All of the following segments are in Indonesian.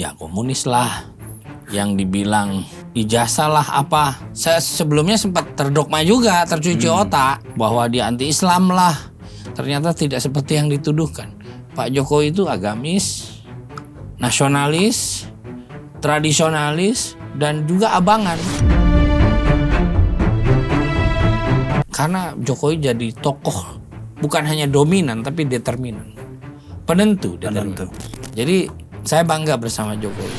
ya komunis lah, yang dibilang ijazah lah apa. Saya sebelumnya sempat terdogma juga, tercuci otak bahwa dia anti Islam lah. Ternyata tidak seperti yang dituduhkan. Pak Jokowi itu agamis, nasionalis, tradisionalis, dan juga abangan. Karena Jokowi jadi tokoh bukan hanya dominan tapi determinan. Penentu. Jadi saya bangga bersama Jokowi.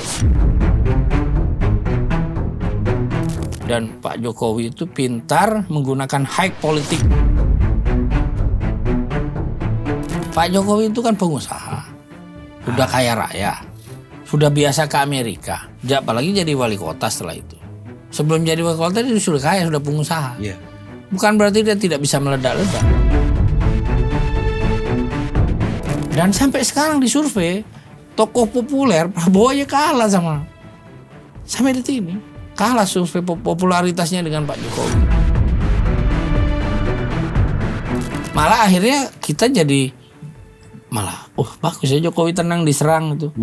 Dan Pak Jokowi itu pintar menggunakan high politik. Pak Jokowi itu kan pengusaha, sudah kaya raya, sudah biasa ke Amerika, apalagi jadi wali kota setelah itu. Sebelum jadi wali kota dia sudah kaya, sudah pengusaha. Yeah. Bukan berarti dia tidak bisa meledak-ledak. Dan sampai sekarang di survei, tokoh populer Prabowo aja kalah sampai detik ini. Kalah survei popularitasnya dengan Pak Jokowi. Malah akhirnya kita jadi bagus ya Jokowi tenang diserang itu.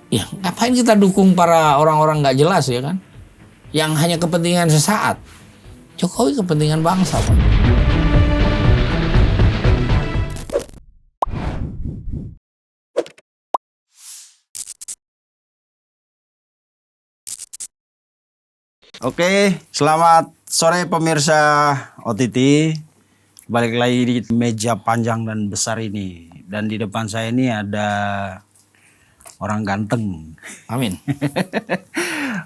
Ya ngapain kita dukung para orang-orang nggak jelas ya kan? Yang hanya kepentingan sesaat. Jokowi kepentingan bangsa, Pak. Oke, selamat sore pemirsa OTT. Balik lagi di meja panjang dan besar ini. Dan di depan saya ini ada orang ganteng. Amin.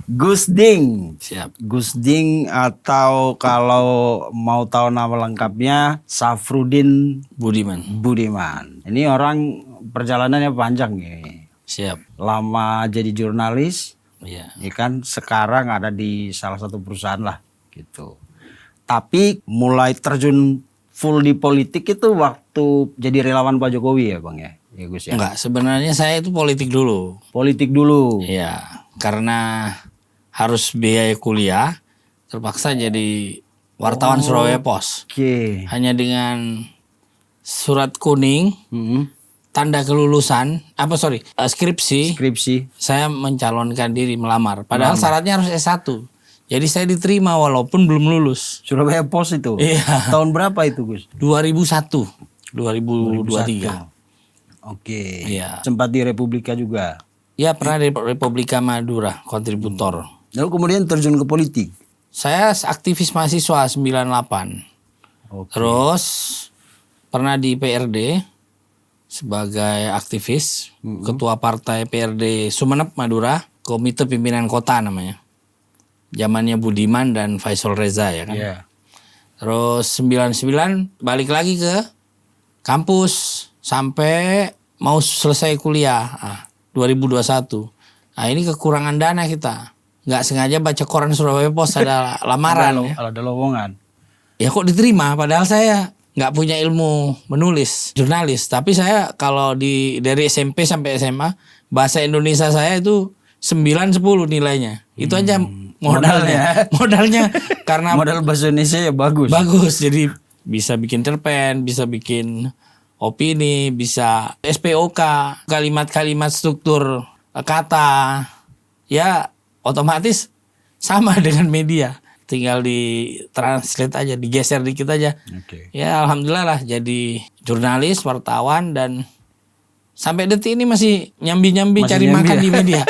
Gus Ding. Siap. Gus Ding atau kalau mau tahu nama lengkapnya Safrudin Budiman. Ini orang perjalanannya panjang nih. Siap. Lama jadi jurnalis. Iya. Ya kan sekarang ada di salah satu perusahaan lah gitu. Tapi mulai terjun full di politik itu waktu jadi relawan Pak Jokowi ya Bang ya? Ya Gus ya? Enggak, sebenarnya saya itu politik dulu. Politik dulu? Iya, karena harus biaya kuliah, terpaksa jadi wartawan Surabaya Pos. Oke. Hanya dengan surat kuning, tanda kelulusan, skripsi, saya mencalonkan diri melamar. Padahal syaratnya harus S1. Jadi saya diterima walaupun belum lulus. Surabaya Pos itu? Iya. Tahun berapa itu Gus? 2001, 2023. Oke. Iya. Sempat di Republika juga? Ya pernah di Republika Madura, kontributor. Lalu kemudian terjun ke politik? Saya aktivis mahasiswa 98. Oke. Terus pernah di PRD sebagai aktivis, ketua partai PRD Sumeneb Madura, Komite Pimpinan Kota namanya. Zamannya Budiman dan Faisal Reza ya kan. Yeah. Terus 99 balik lagi ke kampus sampai mau selesai kuliah 2021. Nah ini kekurangan dana kita. Nggak sengaja baca koran Surabaya Pos ada lamaran. Ada lowongan. Ya kok diterima padahal saya nggak punya ilmu menulis jurnalis. Tapi saya kalau dari SMP sampai SMA bahasa Indonesia saya itu 9-10 nilainya. Itu aja modalnya karena modal bahasa Indonesia ya bagus. Jadi bisa bikin cerpen, bisa bikin opini, bisa SPOK, kalimat-kalimat struktur kata, ya otomatis sama dengan media. Tinggal di translate aja, digeser dikit aja. Okay. Ya alhamdulillah lah jadi jurnalis, wartawan dan sampai detik ini masih nyambi-nyambi cari makan di media.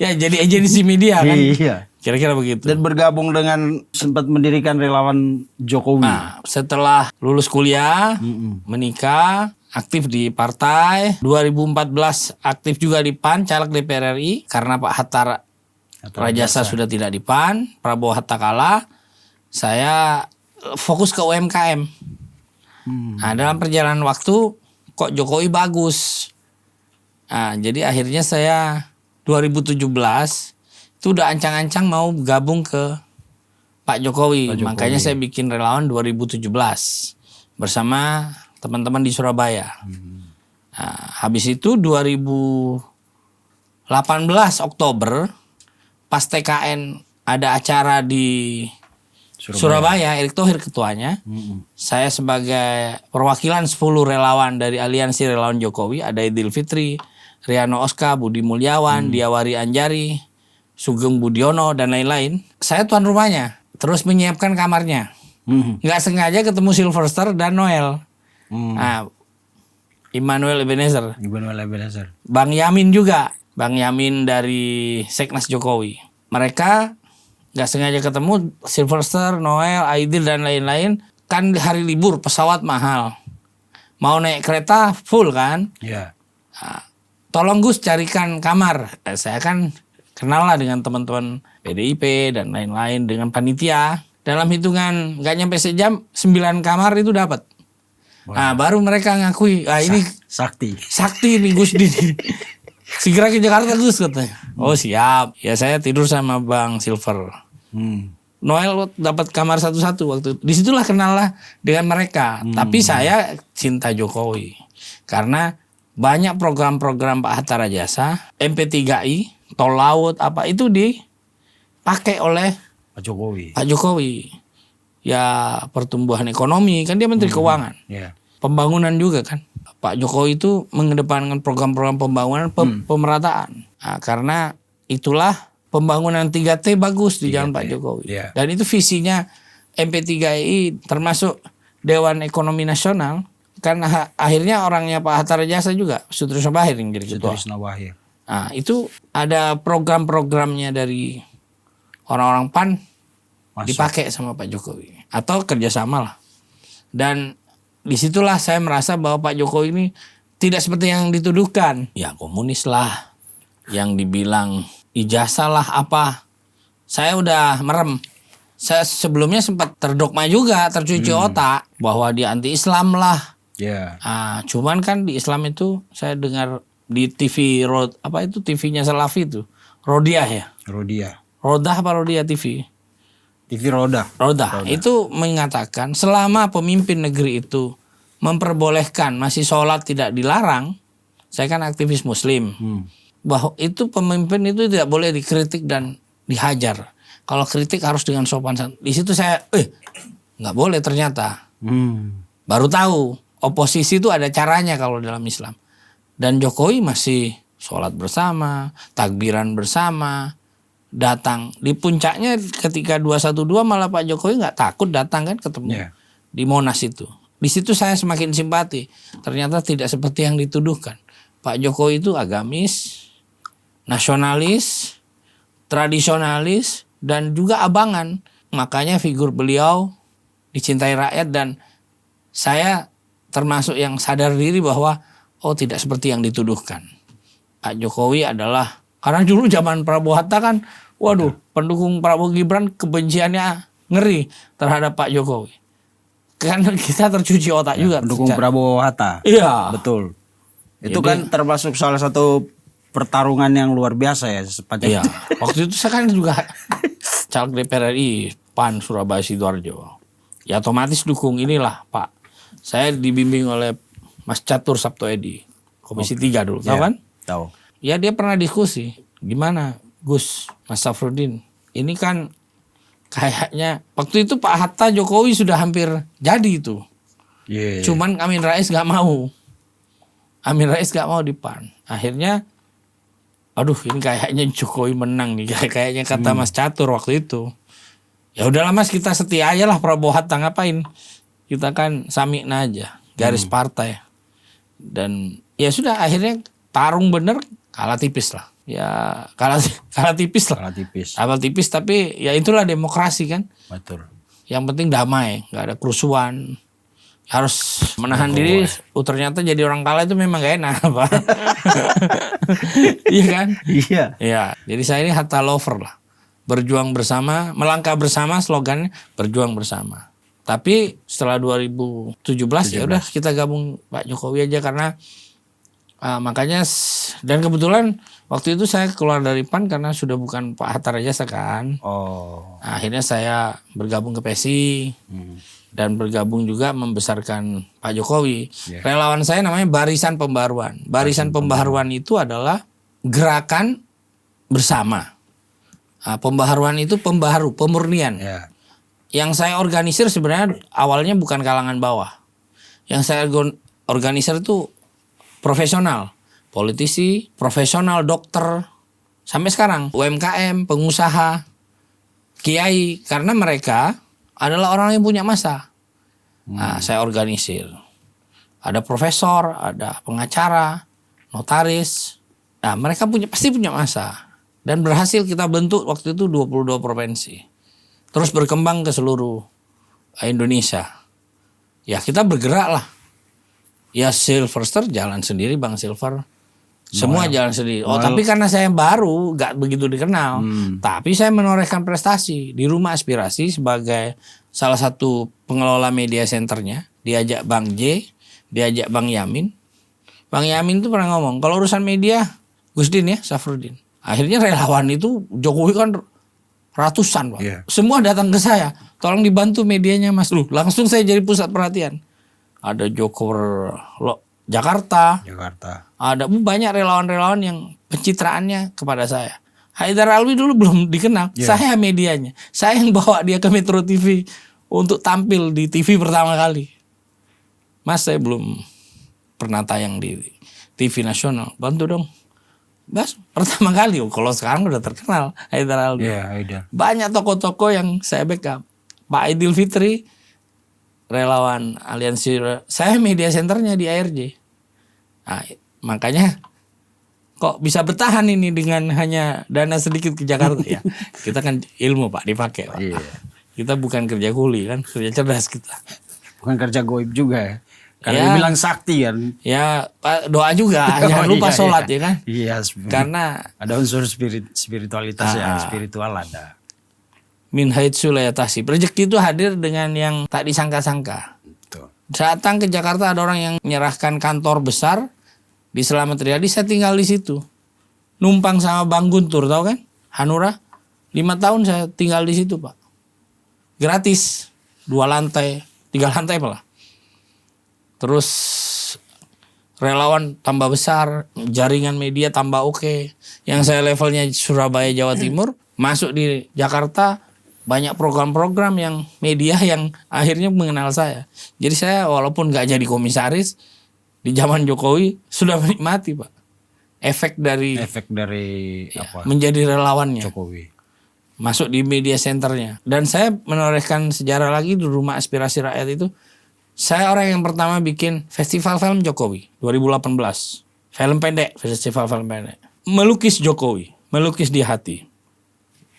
Ya jadi agensi media kan. Iya. Kira-kira begitu. Dan bergabung dengan sempat mendirikan relawan Jokowi. Nah, setelah lulus kuliah, menikah, aktif di partai. 2014 aktif juga di PAN, caleg DPR RI. Karena Pak Hatta Rajasa sudah tidak di PAN, Prabowo Hatta kalah. Saya fokus ke UMKM. Nah, dalam perjalanan waktu kok Jokowi bagus. Nah, jadi akhirnya saya 2017 itu udah ancang-ancang mau gabung ke Pak Jokowi. Makanya saya bikin relawan 2017 bersama teman-teman di Surabaya. Nah, habis itu 2018 Oktober pas TKN ada acara di Surabaya, Erick Thohir ketuanya. Saya sebagai perwakilan 10 relawan dari Aliansi Relawan Jokowi, ada Idul Fitri, Riano Oska, Budi Mulyawan, Diawari Anjari, Sugeng Budiono, dan lain-lain. Saya tuan rumahnya, terus menyiapkan kamarnya. Nggak sengaja ketemu Sylvester dan Noel. Nah, Immanuel Ebenezer. Bang Yamin juga. Bang Yamin dari Seknas Jokowi. Mereka nggak sengaja ketemu Sylvester, Noel, Aidil, dan lain-lain. Kan hari libur, pesawat mahal. Mau naik kereta full kan? Iya. Nah, tolong Gus carikan kamar. Saya kan kenal lah dengan teman-teman PDIP dan lain-lain, dengan panitia. Dalam hitungan nggak nyampe sejam, 9 kamar itu dapat. Nah, baru mereka ngakui, ini Sakti nih Gus Didi. Segera ke Jakarta Gus katanya. Oh siap. Ya saya tidur sama Bang Silver. Noel dapat kamar satu-satu waktu itu. Disitulah kenal lah dengan mereka. Tapi saya cinta Jokowi. Karena banyak program-program Pak Hatta Rajasa, MP3I, tol laut, apa itu dipakai oleh Pak Jokowi. Pak Jokowi. Ya pertumbuhan ekonomi, kan dia Menteri Keuangan. Yeah. Pembangunan juga kan. Pak Jokowi itu mengedepankan program-program pembangunan pemerataan. Nah, karena itulah pembangunan 3T bagus di zaman Pak Jokowi. Yeah. Dan itu visinya MP3I termasuk Dewan Ekonomi Nasional. Karena akhirnya orangnya Pak Hatta Rajasa juga, Sutrisno Bahir yang jadi ketua. Sutrisno Bahir. Nah, itu ada program-programnya dari orang-orang PAN dipakai sama Pak Jokowi. Atau kerjasama lah. Dan disitulah saya merasa bahwa Pak Jokowi ini tidak seperti yang dituduhkan. Ya komunis lah. Yang dibilang ijazah lah apa. Saya udah merem. Saya sebelumnya sempat terdogma juga, tercuci otak. Bahwa dia anti-Islam lah. Yeah. Cuman kan di Islam itu saya dengar di TV apa itu TV-nya Salafi itu. Rodiah ya? Rodah apa Rodiah TV? TV Rodah. Itu mengatakan selama pemimpin negeri itu memperbolehkan masih sholat tidak dilarang, saya kan aktivis muslim, bahwa itu pemimpin itu tidak boleh dikritik dan dihajar. Kalau kritik harus dengan sopan santun. Di situ saya, nggak boleh ternyata. Baru tahu oposisi itu ada caranya kalau dalam Islam. Dan Jokowi masih sholat bersama, takbiran bersama. Datang di puncaknya ketika 212 malah Pak Jokowi nggak takut datang kan ketemu di Monas itu. Di situ saya semakin simpati. Ternyata tidak seperti yang dituduhkan. Pak Jokowi itu agamis, nasionalis, tradisionalis, dan juga abangan. Makanya figur beliau dicintai rakyat dan saya termasuk yang sadar diri bahwa tidak seperti yang dituduhkan. Pak Jokowi adalah, karena dulu zaman Prabowo Hatta kan, pendukung Prabowo Gibran kebenciannya ngeri terhadap Pak Jokowi. Kan kita tercuci otak juga. Pendukung Prabowo Hatta. Iya. Betul. Itu kan termasuk salah satu pertarungan yang luar biasa ya. Iya. Waktu itu saya kan juga caleg DPR RI PAN Surabaya Sidoarjo. Ya otomatis dukung inilah Pak. Saya dibimbing oleh Mas Catur Sabto Edi. Komisi 3 dulu. Tahu kan? Tahu. Ya dia pernah diskusi. Gimana Gus, Mas Safruddin, ini kan kayaknya waktu itu Pak Hatta Jokowi sudah hampir jadi itu. Cuman Amin Rais gak mau. Amin Rais gak mau di PAN. Akhirnya, ini kayaknya Jokowi menang nih. Kayaknya kata Mas Catur waktu itu. Ya udahlah Mas, kita setia aja lah Prabowo Hatta, ngapain? Kita kan samikna aja, garis partai. Dan ya sudah akhirnya tarung bener, kalah tipis lah. Ya kalah tipis lah. Kalah tipis tapi ya itulah demokrasi kan. Betul. Yang penting damai, nggak ada kerusuhan. Harus menahan diri. Ternyata jadi orang kalah itu memang gak enak, Pak. Iya kan? Iya. Ya, jadi saya ini Hatta lover lah. Berjuang bersama, melangkah bersama, slogannya berjuang bersama. Tapi setelah 2017 ya udah kita gabung Pak Jokowi aja karena makanya dan kebetulan waktu itu saya keluar dari PAN karena sudah bukan Pak Hatta Rajasa kan. Akhirnya saya bergabung ke PSI dan bergabung juga membesarkan Pak Jokowi. Relawan saya namanya Barisan Pembaruan. Barisan Pembaruan itu adalah gerakan bersama. Pembaharuan itu pembaharu, pemurnian. Yang saya organisir sebenarnya awalnya bukan kalangan bawah. Yang saya organisir itu profesional. politisi, profesional, dokter, sampai sekarang UMKM, pengusaha, kiai, karena mereka adalah orang yang punya masa. Nah, saya organisir. Ada profesor, ada pengacara, notaris. Nah, mereka pasti punya masa. Dan berhasil kita bentuk waktu itu 22 provinsi. Terus berkembang ke seluruh Indonesia. Ya kita bergerak lah. Ya Silverster jalan sendiri, Bang Silver. Semua jalan sendiri. Oh, tapi karena saya baru, gak begitu dikenal. Tapi saya menorehkan prestasi di Rumah Aspirasi sebagai salah satu pengelola media centernya. Diajak Bang J, diajak Bang Yamin. Bang Yamin tuh pernah ngomong, kalau urusan media, Gusdin ya, Safruddin. Akhirnya relawan itu, Jokowi kan ratusan, Pak. Yeah. Semua datang ke saya, tolong dibantu medianya Mas. Langsung saya jadi pusat perhatian. Ada Jokowi Jakarta. Ada banyak relawan-relawan yang pencitraannya kepada saya. Haidar Alwi dulu belum dikenal, saya medianya. Saya yang bawa dia ke Metro TV untuk tampil di TV pertama kali. Mas, saya belum pernah tayang di TV nasional, bantu dong. Mas, pertama kali. Kalau sekarang udah terkenal Haidar Alwi. Banyak tokoh-tokoh yang saya backup. Pak Aidil Fitri, relawan aliansi, saya media centernya di ARJ. Nah, makanya kok bisa bertahan ini dengan hanya dana sedikit ke Jakarta ya. Kita kan ilmu Pak dipakai Pak. Kita bukan kerja kuli kan, kerja cerdas kita. Bukan kerja goib juga ya. Karena dibilang sakti kan. Ya doa juga, jangan lupa sholat ya kan. Iya. Karena ada unsur spiritualitas ya, spiritual ada. Min haitsu la yatasib. Rezeki itu hadir dengan yang tak disangka-sangka. Datang ke Jakarta ada orang yang menyerahkan kantor besar di Selamat Riyadi, saya tinggal di situ. Numpang sama Bang Guntur, tahu kan? Hanura. 5 tahun saya tinggal di situ, Pak. Gratis. 2 lantai, 3 lantai malah. Terus relawan tambah besar, jaringan media tambah oke. Yang saya levelnya Surabaya, Jawa Timur, masuk di Jakarta, banyak program-program yang media yang akhirnya mengenal saya. Jadi saya walaupun gak jadi komisaris, di zaman Jokowi sudah menikmati Pak. Efek dari apa? Menjadi relawannya. Jokowi. Masuk di media centernya. Dan saya menorehkan sejarah lagi di Rumah Aspirasi Rakyat itu. Saya orang yang pertama bikin festival film Jokowi 2018. Film pendek, festival film pendek. Melukis Jokowi, melukis di hati.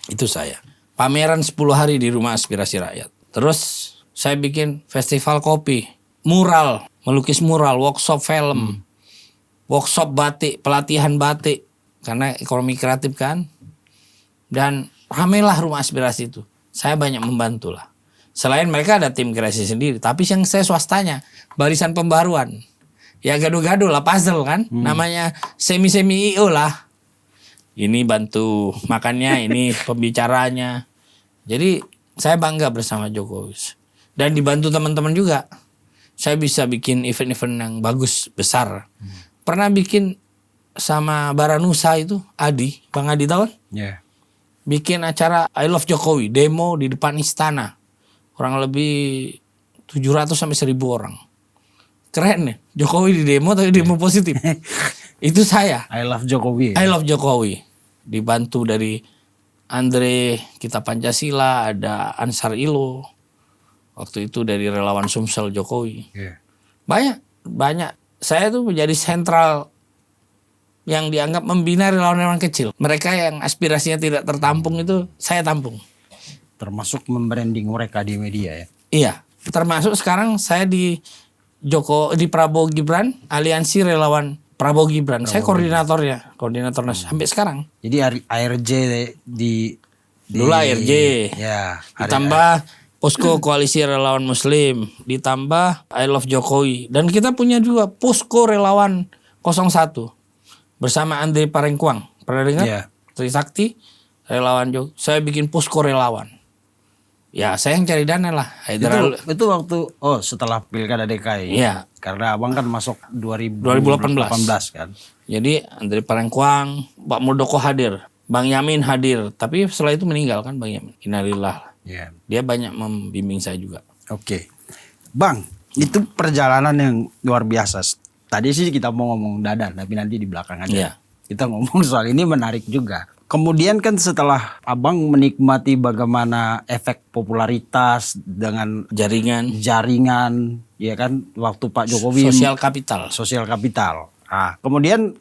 Itu saya. Pameran 10 hari di Rumah Aspirasi Rakyat. Terus saya bikin festival kopi, mural, melukis mural, workshop film, workshop batik, pelatihan batik. Karena ekonomi kreatif kan. Dan ramailah Rumah Aspirasi itu. Saya banyak membantu lah. Selain mereka ada tim kreasi sendiri, tapi yang saya swastanya, barisan pembaruan. Ya gaduh-gaduh lah, puzzle kan. Namanya semi-semi IO lah. Ini bantu makannya, ini pembicaranya. Jadi saya bangga bersama Jokowi. Dan dibantu teman-teman juga. Saya bisa bikin event-event yang bagus, besar. Pernah bikin sama Baranusa itu, Adi, Bang Adi tahu kan? Yeah. Bikin acara I Love Jokowi, demo di depan istana. Kurang lebih 700 sampai 1000 orang. Keren nih. Jokowi di demo tapi demo positif. Itu saya. I Love Jokowi. I Love Jokowi. Dibantu dari Andre Kita Pancasila, ada Ansar Ilo. Waktu itu dari relawan Sumsel Jokowi. Yeah. Banyak. Saya tuh menjadi sentral yang dianggap membina relawan-relawan kecil. Mereka yang aspirasinya tidak tertampung itu saya tampung. Termasuk membranding mereka di media ya? Iya, termasuk sekarang saya di Prabowo Gibran, aliansi relawan Prabowo Gibran. Saya koordinatornya, koordinator sampai sekarang. Jadi ARJ di dulu ARJ, ya, ditambah Posko Koalisi Relawan Muslim, ditambah I Love Jokowi. Dan kita punya juga Posko Relawan 01 bersama Andre Parengkuang. Pernah dengar? Yeah. Trisakti, relawan Jokowi. Saya bikin Posko Relawan. Ya saya yang cari dana lah. Itu waktu setelah Pilkada DKI. Iya. Karena abang kan masuk 2018 kan. Jadi Andre Parengkuang, Pak Muldoko hadir, Bang Yamin hadir. Tapi setelah itu meninggal kan Bang Yamin. Innalillah. Yeah. Dia banyak membimbing saya juga. Oke. Bang, itu perjalanan yang luar biasa. Tadi sih kita mau ngomong Dadan, tapi nanti di belakang aja. Iya. Kita ngomong soal ini menarik juga. Kemudian kan setelah abang menikmati bagaimana efek popularitas dengan jaringan, ya kan, waktu Pak Jokowi sosial kapital. Nah, kemudian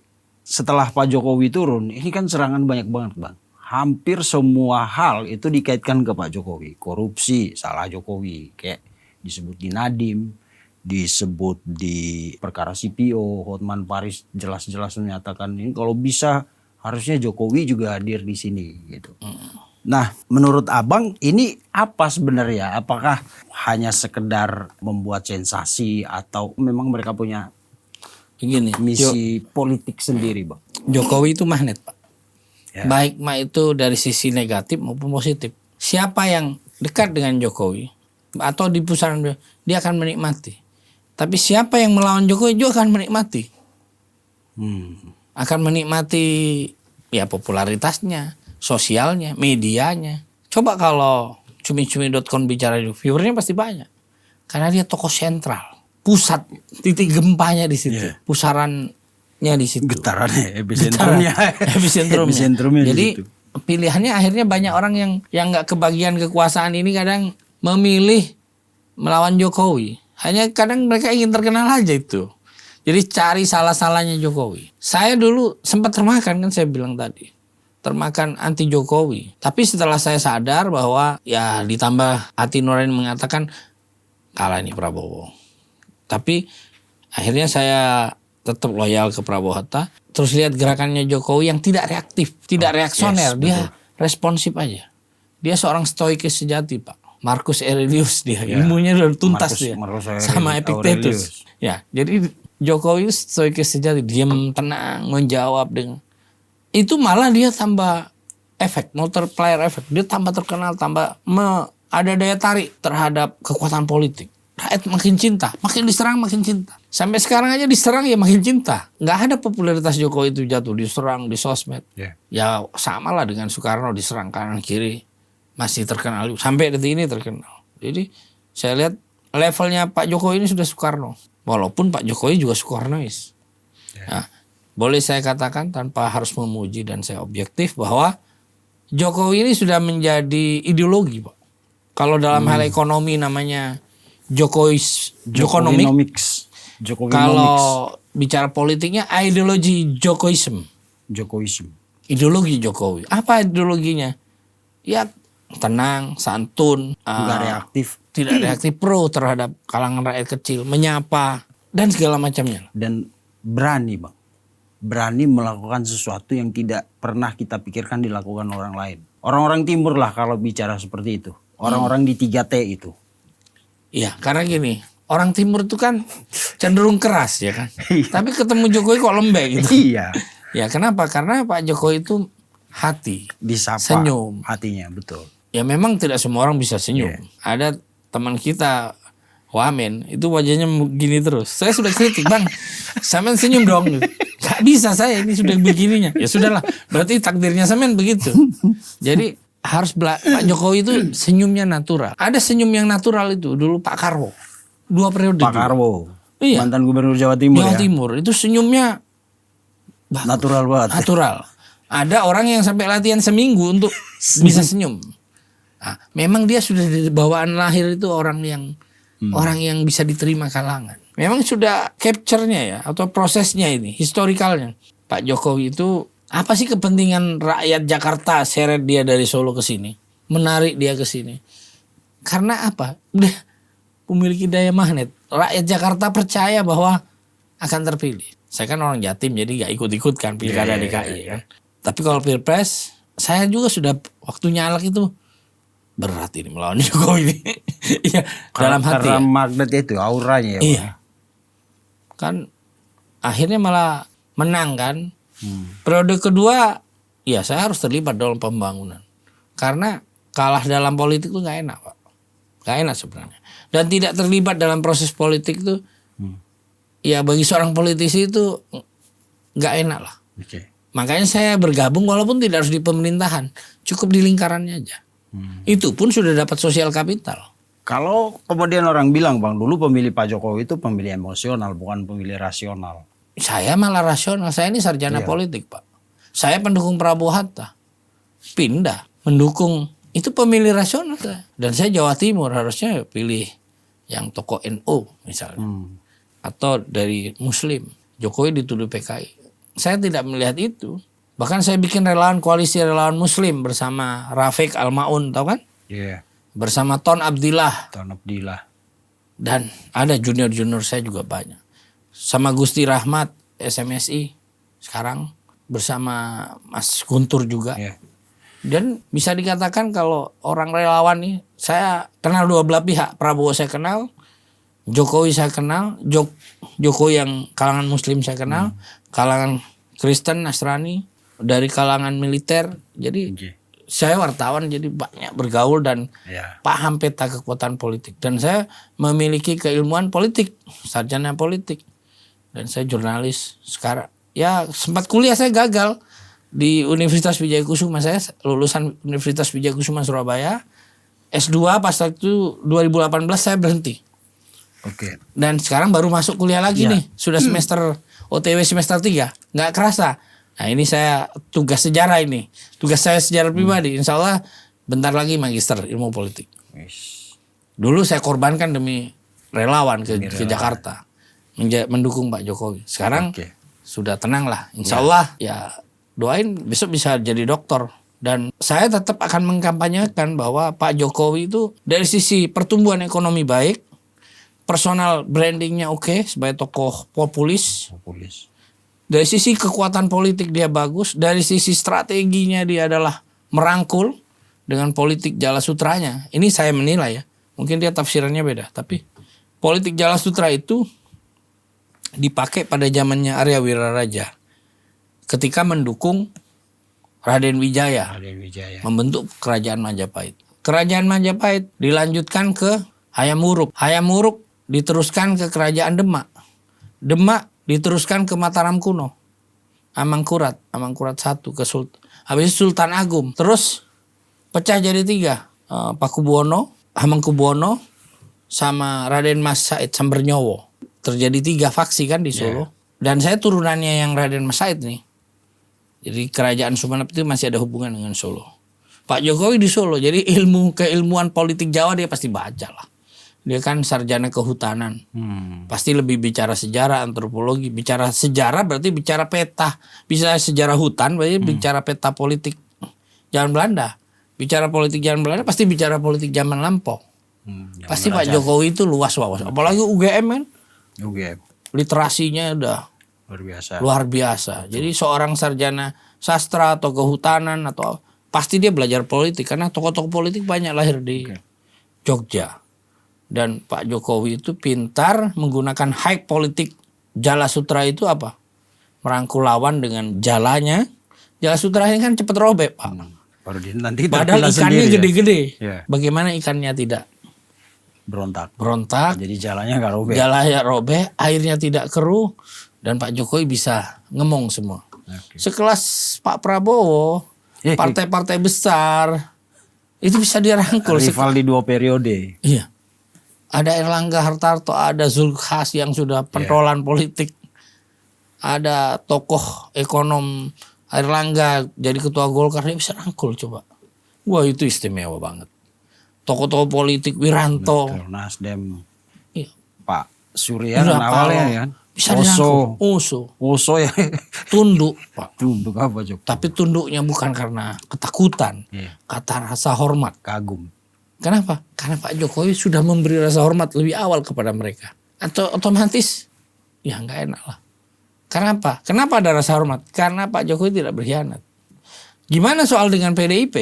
setelah Pak Jokowi turun, ini kan serangan banyak banget, Bang. Hampir semua hal itu dikaitkan ke Pak Jokowi. Korupsi, salah Jokowi, kayak disebut di Nadiem, disebut di perkara CPO, Hotman Paris jelas-jelas menyatakan ini kalau bisa harusnya Jokowi juga hadir di sini gitu. Nah, menurut abang ini apa sebenarnya? Apakah hanya sekedar membuat sensasi atau memang mereka punya misi politik sendiri, Bang? Jokowi itu magnet, Pak. Ya. Baik itu dari sisi negatif maupun positif. Siapa yang dekat dengan Jokowi atau di pusaran dia akan menikmati. Tapi siapa yang melawan Jokowi juga akan menikmati. Akan menikmati ya popularitasnya, sosialnya, medianya. Coba kalau cumi-cumi.com bicara itu, viewernya pasti banyak. Karena dia tokoh sentral, pusat titik gempanya di situ, pusarannya di situ. Getarannya, epicentrumnya. Jadi pilihannya akhirnya banyak orang yang nggak kebagian kekuasaan ini kadang memilih melawan Jokowi. Hanya kadang mereka ingin terkenal aja itu. Jadi cari salah-salahnya Jokowi. Saya dulu sempat termakan, kan saya bilang tadi. Termakan anti Jokowi. Tapi setelah saya sadar bahwa ya ditambah hati nurani mengatakan kalah ini Prabowo. Tapi akhirnya saya tetap loyal ke Prabowo Hatta. Terus lihat gerakannya Jokowi yang tidak reaktif, tidak reaksioner. Dia responsif aja. Dia seorang stoikis sejati, Pak. Marcus Aurelius dia, ilmunya udah tuntas dia, sama Epictetus. Ya, jadi Jokowi stoikis sejati, diam, tenang, menjawab dengan itu malah dia tambah efek, multiplier efek. Dia tambah terkenal, tambah ada daya tarik terhadap kekuatan politik. Rakyat makin cinta, makin diserang makin cinta. Sampai sekarang aja diserang ya makin cinta. Nggak ada popularitas Jokowi itu jatuh, diserang di sosmed. Ya sama lah dengan Soekarno, diserang kanan kiri. Masih terkenal, sampai detik ini terkenal. Jadi saya lihat levelnya Pak Jokowi ini sudah Soekarno. Walaupun Pak Jokowi juga Soekarnois. Nah, boleh saya katakan tanpa harus memuji dan saya objektif bahwa Jokowi ini sudah menjadi ideologi, Pak. Kalau dalam hal ekonomi namanya Jokonomics. Kalau bicara politiknya ideologi Jokowism. Ideologi Jokowi. Apa ideologinya? Ya tenang, santun, tidak reaktif, pro terhadap kalangan rakyat kecil, menyapa dan segala macamnya. Dan berani, Bang, berani melakukan sesuatu yang tidak pernah kita pikirkan dilakukan orang lain. Orang-orang timur lah kalau bicara seperti itu, orang-orang di 3T itu. Iya, karena gini, orang timur itu kan cenderung keras ya kan, tapi ketemu Jokowi kok lembek gitu. Iya. Ya kenapa? Karena Pak Jokowi itu hati, disapa, senyum, hatinya betul. Ya memang tidak semua orang bisa senyum. Ada teman kita Wamen itu wajahnya begini terus. Saya sudah kritik, Bang, Samen senyum dong. Gak bisa saya, ini sudah begininya. Ya sudahlah, berarti takdirnya Samen begitu. Jadi harus Pak Jokowi itu senyumnya natural. Ada senyum yang natural itu dulu Pak Karwo. 2 periode. Pak Karwo, iya, mantan gubernur Jawa Timur. Jawa Timur itu senyumnya natural banget. Natural. Ada orang yang sampai latihan seminggu untuk bisa senyum. Nah, memang dia sudah dari bawaan lahir itu orang yang bisa diterima kalangan. Memang sudah capture-nya ya atau prosesnya ini, historikalnya. Pak Jokowi itu apa sih kepentingan rakyat Jakarta seret dia dari Solo ke sini, menarik dia ke sini? Karena apa? Udah memiliki daya magnet. Rakyat Jakarta percaya bahwa akan terpilih. Saya kan orang Jatim jadi gak ikut-ikut kan pilkada DKI kan. Tapi kalau pilpres saya juga sudah waktu nyalek itu berat ini melawan Jokowi ini. Iya, dalam hati. Karena magnetnya itu auranya ya. Iya. Kan akhirnya malah menang kan. Periode kedua ya saya harus terlibat dalam pembangunan. Karena kalah dalam politik itu gak enak, Pak. Gak enak sebenarnya. Dan tidak terlibat dalam proses politik itu ya bagi seorang politisi itu gak enak lah. Makanya saya bergabung walaupun tidak harus di pemerintahan. Cukup di lingkarannya aja. Itu pun sudah dapat sosial kapital. Kalau kemudian orang bilang Bang, dulu pemilih Pak Jokowi itu pemilih emosional, bukan pemilih rasional. Saya malah rasional. Saya ini sarjana politik, Pak. Saya pendukung Prabowo Hatta. Pindah mendukung, itu pemilih rasional saya. Dan saya Jawa Timur, harusnya pilih yang tokoh NU misalnya. Atau dari Muslim. Jokowi dituduh PKI. Saya tidak melihat itu. Bahkan saya bikin koalisi relawan Muslim bersama Rafiq Al-Maun, tahu kan? Iya. Bersama Ton Abdillah. Dan ada junior-junior saya juga banyak. Sama Gusti Rahmat, SMSI. Sekarang bersama Mas Guntur juga. Yeah. Dan bisa dikatakan kalau orang relawan nih, saya kenal dua belah pihak. Prabowo saya kenal, Jokowi saya kenal, Jokowi yang kalangan Muslim saya kenal, kalangan Kristen, Nasrani, dari kalangan militer. Jadi saya wartawan, jadi banyak bergaul dan paham peta kekuatan politik. Dan saya memiliki keilmuan politik, sarjana politik. Dan saya jurnalis sekarang. Ya sempat kuliah saya gagal di Universitas Wijaya Kusuma. Saya lulusan Universitas Wijaya Kusuma Surabaya. S2 pas itu 2018 saya berhenti. Oke. Dan sekarang baru masuk kuliah lagi nih. Sudah semester OTW semester 3. Nggak kerasa. Nah ini saya tugas sejarah ini. Tugas saya sejarah pribadi. Insya Allah bentar lagi magister ilmu politik. Dulu saya korbankan demi relawan ke Jakarta. Mendukung Pak Jokowi. Sekarang sudah tenang lah. Insya Allah ya doain besok bisa jadi dokter. Dan saya tetap akan mengkampanyekan bahwa Pak Jokowi itu dari sisi pertumbuhan ekonomi baik. Personal brandingnya oke sebagai tokoh populis. Dari sisi kekuatan politik dia bagus, dari sisi strateginya dia adalah merangkul dengan politik Jala Sutranya. Ini saya menilai ya, mungkin dia tafsirannya beda, tapi politik Jala Sutra itu dipakai pada zamannya Arya Wiraraja ketika mendukung Raden Wijaya, membentuk kerajaan Majapahit. Kerajaan Majapahit dilanjutkan ke Hayam Wuruk. Hayam Wuruk diteruskan ke kerajaan Demak. Demak diteruskan ke Mataram kuno. Amangkurat 1 ke Sultan. Habis itu Sultan Agung. Terus pecah jadi 3. Pakubuwono, Hamengkubuwono sama Raden Mas Said Sambernyowo. Terjadi 3 faksi kan di Solo. Dan saya turunannya yang Raden Mas Said nih. Jadi kerajaan Sumenep itu masih ada hubungan dengan Solo. Pak Jokowi di Solo. Jadi keilmuan politik Jawa dia pasti baca lah. Dia kan sarjana kehutanan. Pasti lebih bicara sejarah, antropologi. Bicara sejarah berarti bicara peta. Bisa sejarah hutan berarti bicara peta politik zaman Belanda. Bicara politik zaman Belanda pasti bicara politik zaman lampau. Pasti Pak Jokowi itu luas wawasan. Apalagi UGM kan. Literasinya udah luar biasa. Jadi seorang sarjana sastra atau kehutanan atau pasti dia belajar politik. Karena tokoh-tokoh politik banyak lahir di Jogja. Dan Pak Jokowi itu pintar menggunakan high politik. Jala Sutra itu apa? Merangkul lawan dengan jalanya. Jala Sutra ini kan cepat robek, Pak. Padahal ikannya gede-gede. Bagaimana ikannya tidak berontak. Jadi jalannya nggak robek. Jalannya robek, airnya tidak keruh. Dan Pak Jokowi bisa ngemong semua. Sekelas Pak Prabowo, partai-partai besar, itu bisa dirangkul. Rival di 2 periode. Iya. Ada Erlangga Hartarto, ada Zulkifli yang sudah pentolan politik. Ada tokoh ekonom Erlangga jadi ketua Golkar, dia bisa rangkul coba. Wah itu istimewa banget. Tokoh-tokoh politik Wiranto. Nasdem. Iya. Pak Surya kan awalnya kan. Bisa dirangkul. Oso ya. Tunduk Pak. Tunduk apa Jokowi? Tapi tunduknya bukan karena ketakutan. Kata rasa hormat. Kagum. Kenapa? Karena Pak Jokowi sudah memberi rasa hormat lebih awal kepada mereka. Atau otomatis ya nggak enak lah. Kenapa? Kenapa ada rasa hormat? Karena Pak Jokowi tidak berkhianat. Gimana soal dengan PDIP?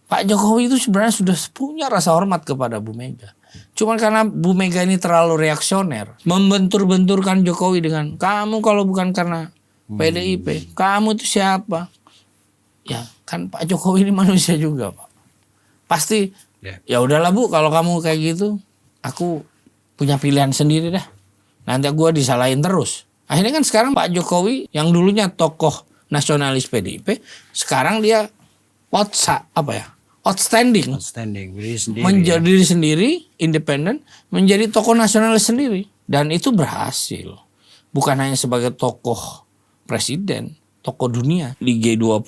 Pak Jokowi itu sebenarnya sudah punya rasa hormat kepada Bu Mega. Cuma karena Bu Mega ini terlalu reaksioner. Membentur-benturkan Jokowi dengan kamu kalau bukan karena PDIP. Kamu itu siapa? Ya kan Pak Jokowi ini manusia juga Pak. Pasti ya udahlah Bu kalau kamu kayak gitu aku punya pilihan sendiri dah. Nanti gue disalahin terus. Akhirnya kan sekarang Pak Jokowi yang dulunya tokoh nasionalis PDIP sekarang dia outstanding, Diri sendiri. menjadi diri sendiri, independen, menjadi tokoh nasionalis sendiri. Dan itu berhasil. Bukan hanya sebagai tokoh presiden, tokoh dunia di G20,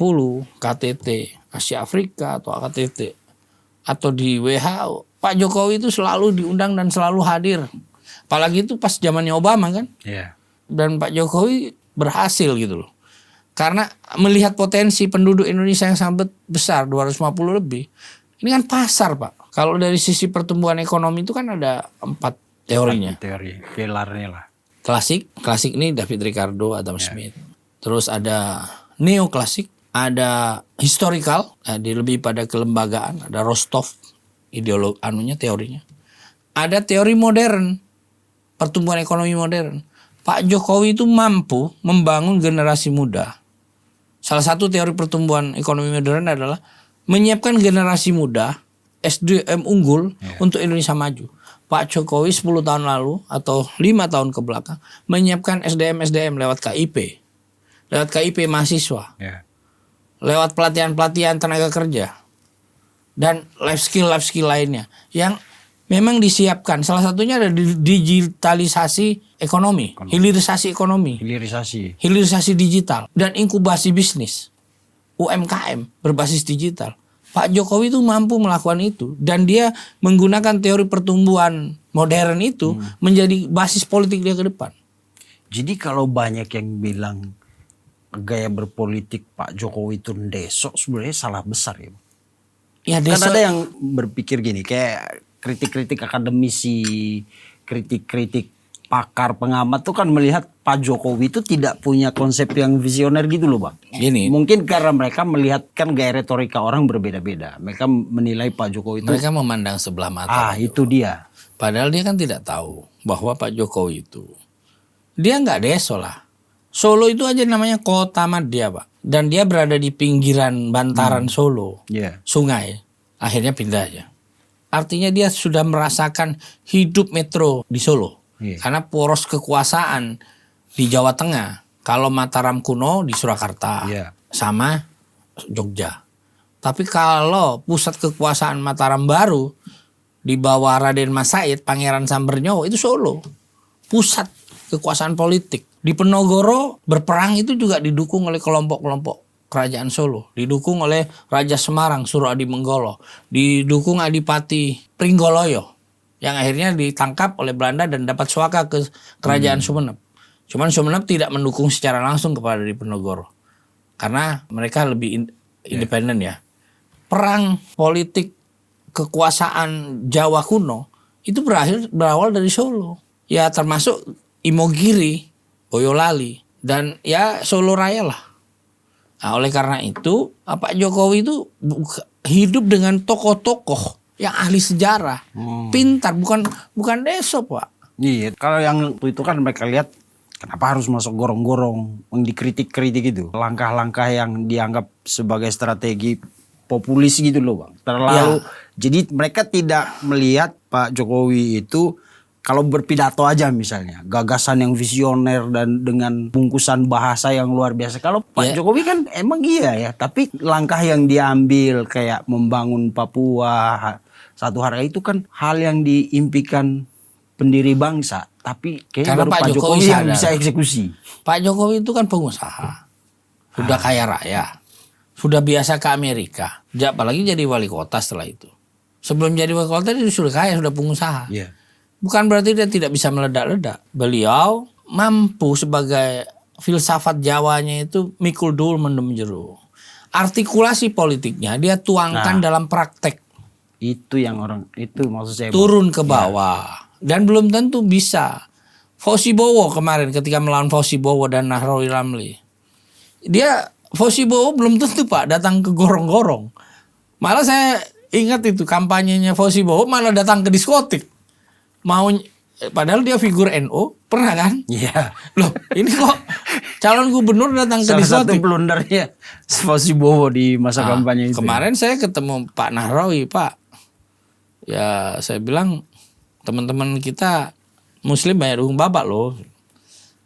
KTT, Asia Afrika atau KTT, atau di WHO. Pak Jokowi itu selalu diundang dan selalu hadir. Apalagi itu pas zamannya Obama kan. Iya. Dan Pak Jokowi berhasil gitu loh. Karena melihat potensi penduduk Indonesia yang sangat besar, 250 lebih. Ini kan pasar Pak. Kalau dari sisi pertumbuhan ekonomi itu kan ada 4 teorinya. Teori, pilarnya lah. Klasik ini David Ricardo, Adam Smith. Terus ada neoklasik, ada historical, dia lebih pada kelembagaan, ada Rostov, teorinya. Ada teori modern, pertumbuhan ekonomi modern. Pak Jokowi itu mampu membangun generasi muda. Salah satu teori pertumbuhan ekonomi modern adalah menyiapkan generasi muda, SDM unggul untuk Indonesia maju. Pak Jokowi 10 tahun lalu atau 5 tahun ke belakang menyiapkan SDM lewat KIP. Lewat KIP mahasiswa. Lewat pelatihan-pelatihan tenaga kerja. Dan life skill lainnya. Yang memang disiapkan. Salah satunya ada digitalisasi ekonomi. Hilirisasi ekonomi. Hilirisasi digital. Dan inkubasi bisnis. UMKM berbasis digital. Pak Jokowi itu mampu melakukan itu. Dan dia menggunakan teori pertumbuhan modern itu menjadi basis politik dia ke depan. Jadi kalau banyak yang bilang gaya berpolitik Pak Jokowi itu ndesok, sebenarnya salah besar ya. Ya, kan ada yang berpikir gini, kayak kritik-kritik akademisi, kritik-kritik pakar pengamat tuh kan melihat Pak Jokowi itu tidak punya konsep yang visioner gitu loh Bang. Gini. Mungkin karena mereka melihat kan gaya retorika orang berbeda-beda. Mereka menilai Pak Jokowi itu. Mereka memandang sebelah mata. Itu dia. Padahal dia kan tidak tahu bahwa Pak Jokowi itu, dia nggak deso lah. Solo itu aja namanya kota madya Pak. Dan dia berada di pinggiran bantaran Solo. Sungai. Akhirnya pindah aja. Artinya dia sudah merasakan hidup metro di Solo. Karena poros kekuasaan di Jawa Tengah. Kalau Mataram kuno di Surakarta. Sama Jogja. Tapi kalau pusat kekuasaan Mataram baru di bawah Raden Mas Said, Pangeran Sambernyowo itu Solo. Pusat kekuasaan politik. Di Penogoro berperang itu juga didukung oleh kelompok-kelompok kerajaan Solo. Didukung oleh Raja Semarang, Suradi Menggolo. Didukung Adipati Pringgoloyo. Yang akhirnya ditangkap oleh Belanda dan dapat suaka ke kerajaan Sumenep. Cuman Sumenep tidak mendukung secara langsung kepada Diponegoro. Karena mereka lebih independen ya. Perang politik kekuasaan Jawa kuno itu berawal dari Solo. Ya termasuk Imogiri, Boyolali, dan ya Solo Raya lah. Nah, oleh karena itu Pak Jokowi itu hidup dengan tokoh-tokoh yang ahli sejarah, pintar, bukan deso Pak. Iya, kalau yang itu kan mereka lihat kenapa harus masuk gorong-gorong, yang dikritik-kritik itu, langkah-langkah yang dianggap sebagai strategi populis gitu loh Bang. Terlalu, jadi mereka tidak melihat Pak Jokowi itu kalau berpidato aja misalnya, gagasan yang visioner dan dengan bungkusan bahasa yang luar biasa. Kalau Pak Jokowi kan emang iya ya, tapi langkah yang diambil kayak membangun Papua, satu hari itu kan hal yang diimpikan pendiri bangsa. Tapi kayaknya baru Pak Jokowi yang bisa eksekusi. Pak Jokowi itu kan pengusaha, sudah kaya raya, sudah biasa ke Amerika, apalagi jadi wali kota setelah itu. Sebelum jadi wali kota dia sudah kaya, sudah pengusaha. Bukan berarti dia tidak bisa meledak-ledak. Beliau mampu sebagai filsafat Jawanya itu mikul dul mendem jero. Artikulasi politiknya dia tuangkan dalam praktek. Itu yang itu maksud saya. Turun ke bawah. Dan belum tentu bisa. Fauzi Bowo kemarin ketika melawan Fauzi Bowo dan Nahrawi Ramli. Fauzi Bowo belum tentu Pak datang ke gorong-gorong. Malah saya ingat itu kampanyenya Fauzi Bowo malah datang ke diskotik. Padahal dia figur NU, pernah kan? Iya. Loh, ini kok calon gubernur datang ke diskotik. Salah satu blundernya Fauzi Bowo di masa kampanye itu. Kemarin saya ketemu Pak Nahrawi, Pak. Ya, saya bilang teman-teman kita Muslim banyak dukung Bapak loh.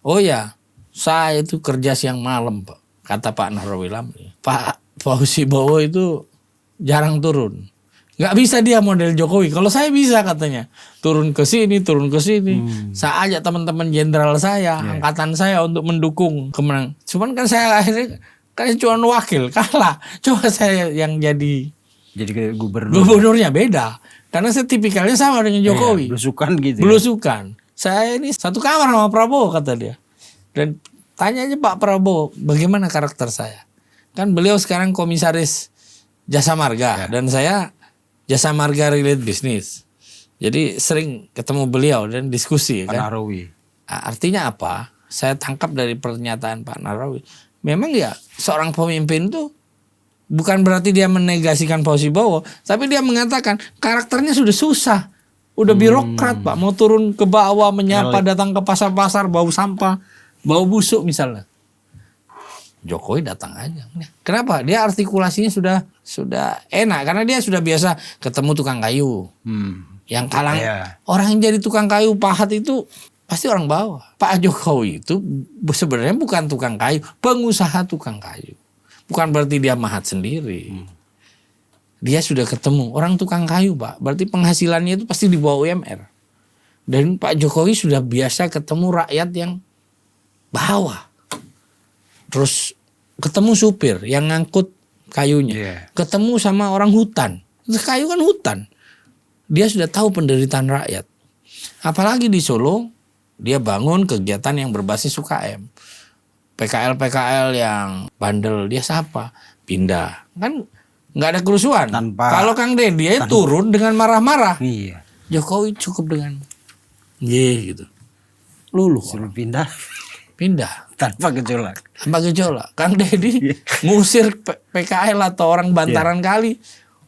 Oh ya, saya itu kerja siang malam, Pak. Kata Pak Nahrawi Ramli. Pak Fauzi Bowo itu jarang turun. Nggak bisa dia model Jokowi. Kalau saya bisa katanya. Turun ke sini. Saya ajak teman-teman jenderal saya, angkatan saya untuk mendukung kemenangan. Cuman kan saya akhirnya cuma wakil, kalah. Coba saya yang jadi gubernurnya beda. Karena saya tipikalnya sama dengan Jokowi. Belusukan gitu. Belusukan. Saya ini satu kamar sama Prabowo kata dia. Dan tanya aja Pak Prabowo, bagaimana karakter saya? Kan beliau sekarang komisaris Jasa Marga dan saya Jasa Marga Relate Business. Jadi sering ketemu beliau dan diskusi Pak kan. Nahrawi. Artinya apa? Saya tangkap dari pernyataan Pak Nahrawi. Memang ya seorang pemimpin tuh bukan berarti dia menegasikan posisi Bowo, tapi dia mengatakan karakternya sudah susah. Udah birokrat Pak, mau turun ke bawah menyapa, datang ke pasar-pasar bau sampah, bau busuk misalnya. Jokowi datang aja. Kenapa? Dia artikulasinya sudah enak karena dia sudah biasa ketemu tukang kayu. Yang kalang orang yang jadi tukang kayu pahat itu pasti orang bawah. Pak Jokowi itu sebenarnya bukan tukang kayu, pengusaha tukang kayu. Bukan berarti dia mahat sendiri. Dia sudah ketemu orang tukang kayu Pak. Berarti penghasilannya itu pasti di bawah UMR. Dan Pak Jokowi sudah biasa ketemu rakyat yang bawah. Terus ketemu supir yang ngangkut kayunya. Ketemu sama orang hutan. Kayu kan hutan. Dia sudah tahu penderitaan rakyat. Apalagi di Solo, dia bangun kegiatan yang berbasis UKM. PKL yang bandel, dia sapa. Pindah. Kan nggak ada kerusuhan. Kalau Kang Deddy dia turun dengan marah-marah. Iya. Jokowi cukup dengan gitu. Luluh. Suruh pindah Tanpa gejolak. Kang Deddy ngusir PKL atau orang bantaran kali.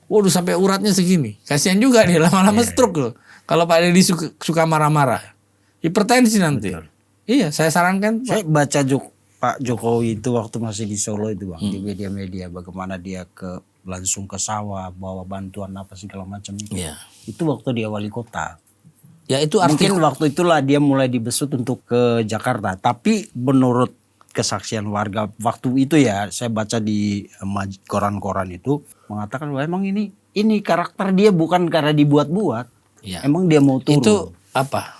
Waduh sampai uratnya segini. Kasihan juga dia lama-lama stroke loh. Kalau Pak Deddy suka marah-marah. Hipertensi nanti. Betul. Iya, saya sarankan. Saya baca Pak Jokowi itu waktu masih di Solo itu Bang. Di media-media bagaimana dia langsung ke sawah, bawa bantuan apa segala macam itu. Itu waktu dia wali kota. Ya itu mungkin waktu itulah dia mulai dibesut untuk ke Jakarta. Tapi menurut kesaksian warga waktu itu ya, saya baca di koran-koran itu mengatakan bahwa emang ini karakter dia bukan karena dibuat-buat. Emang dia mau turun. Itu apa?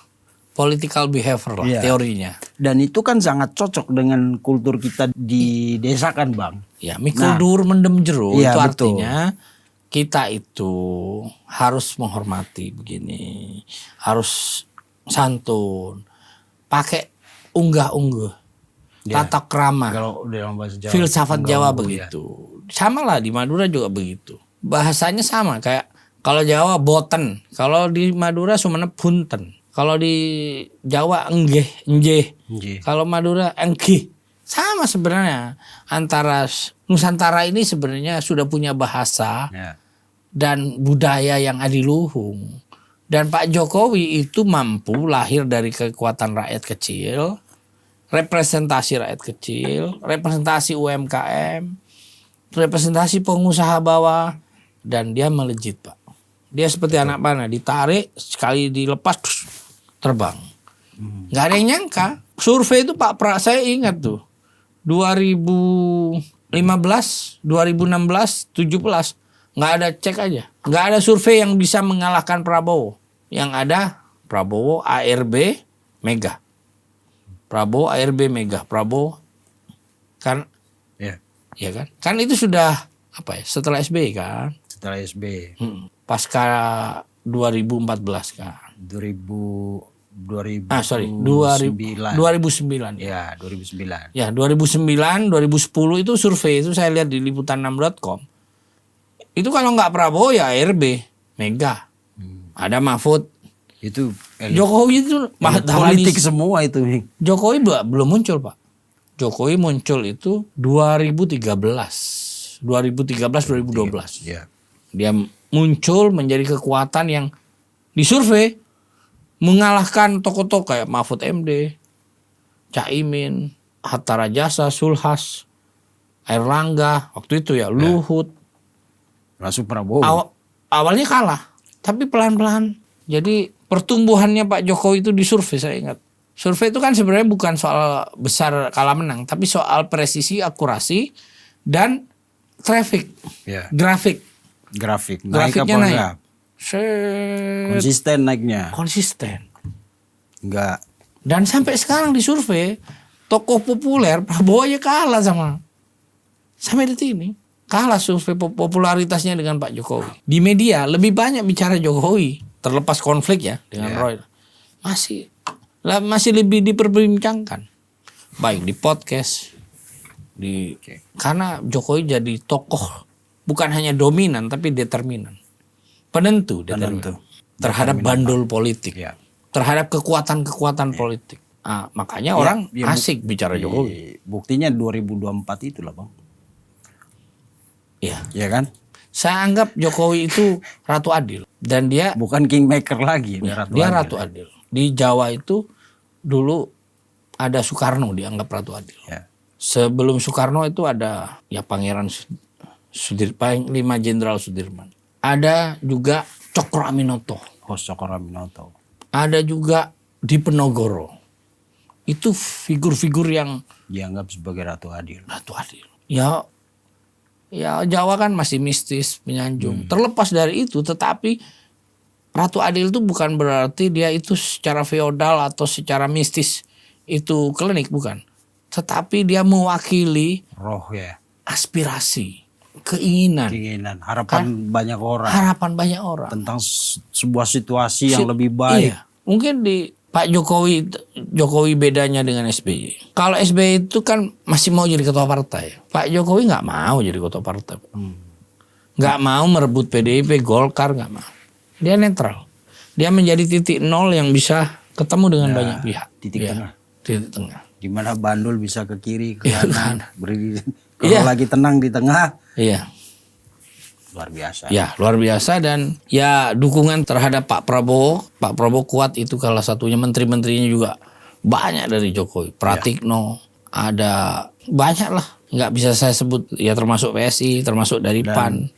Political behavior lah teorinya. Dan itu kan sangat cocok dengan kultur kita di desa kan Bang. Ya, mikul dur mendem jero itu artinya kita itu harus menghormati begini. Harus santun. Pakai unggah-ungguh. Tata krama. Kalau dalam bahasa Jawa. Filsafat Jawa begitu. Sama lah di Madura juga begitu. Bahasanya sama kayak kalau Jawa boten, kalau di Madura Sumenep punten. Kalau di Jawa enjeh. Kalau Madura engkih. Sama sebenarnya. Antara Nusantara ini sebenarnya sudah punya bahasa dan budaya yang adiluhung. Dan Pak Jokowi itu mampu lahir dari kekuatan rakyat kecil, representasi rakyat kecil, representasi UMKM, representasi pengusaha bawah, dan dia melejit Pak. Dia seperti anak panah, ditarik sekali dilepas terbang. Nggak ada yang nyangka. Survei itu saya ingat tuh 2015, 2016, 17 nggak ada, cek aja. Nggak ada survei yang bisa mengalahkan Prabowo. Yang ada Prabowo ARB Mega. Prabowo ARB Mega. Prabowo kan ya kan? Kan itu sudah apa ya? Setelah SBY kan? Setelah SBY. Pasca 2014 kan. 2009. Ya, 2009. Ya, 2009, 2010 itu survei itu saya lihat di liputan6.com. Itu kalau nggak Prabowo ya ARB, Mega. Ada Mahfud. Itu Jokowi itu politik semua itu. Jokowi belum muncul, Pak. Jokowi muncul itu 2013, 2012. Ya. Dia muncul menjadi kekuatan yang disurvei mengalahkan tokoh-tokoh kayak Mahfud MD, Caimin, Hatta Rajasa, Sulhas, Airlangga, waktu itu ya, Luhut. Langsung Prabowo. Awalnya kalah, tapi pelan-pelan. Jadi pertumbuhannya Pak Jokowi itu disurvei, saya ingat. Survei itu kan sebenarnya bukan soal besar kalah menang, tapi soal presisi, akurasi, dan grafik. Grafik naik Grafiknya apa naik. enggak? Set. Konsisten naiknya. Konsisten. Enggak. Dan sampai sekarang di survei tokoh populer Prabowo aja kalah sampai detik ini kalah survei popularitasnya dengan Pak Jokowi. Di media lebih banyak bicara Jokowi, terlepas konflik ya dengan Roy. Masih lebih diperbincangkan. Baik di podcast karena Jokowi jadi tokoh bukan hanya dominan tapi determinan. Penentu. Terhadap bandul politik. Ya. Terhadap kekuatan-kekuatan politik. Nah, makanya orang asik bicara Jokowi. Buktinya 2024 itulah Bang. Iya. Iya kan? Saya anggap Jokowi itu ratu adil dan dia Bukan kingmaker lagi, dia ratu adil. Di Jawa itu dulu ada Soekarno dianggap ratu adil. Ya. Sebelum Soekarno itu ada ya Pangeran Panglima Jenderal Sudirman. Ada juga Cokro Aminoto. Cokro Aminoto. Ada juga Diponegoro. Itu figur-figur yang dianggap sebagai ratu adil. Ratu adil. Ya Jawa kan masih mistis, menyanjung. Terlepas dari itu, tetapi ratu adil itu bukan berarti dia itu secara feodal atau secara mistis itu klinik, bukan. Tetapi dia mewakili roh ya, aspirasi, keinginan, harapan banyak orang. Harapan banyak orang tentang sebuah situasi yang lebih baik. Iya. Mungkin di Pak Jokowi bedanya dengan SBY. Kalau SBY itu kan masih mau jadi ketua partai. Pak Jokowi nggak mau jadi ketua partai. Nggak mau merebut PDIP, Golkar nggak mau. Dia netral. Dia menjadi titik nol yang bisa ketemu dengan banyak pihak. Titik tengah. Titik tengah. Di mana bandul bisa ke kiri, ke kanan. Kalau lagi tenang di tengah. Iya. Luar biasa. Ya luar biasa dan ya dukungan terhadap Pak Prabowo kuat itu salah satunya, menteri-menterinya juga banyak dari Jokowi. Pratikno ada banyak lah, nggak bisa saya sebut ya, termasuk PSI, termasuk dari PAN,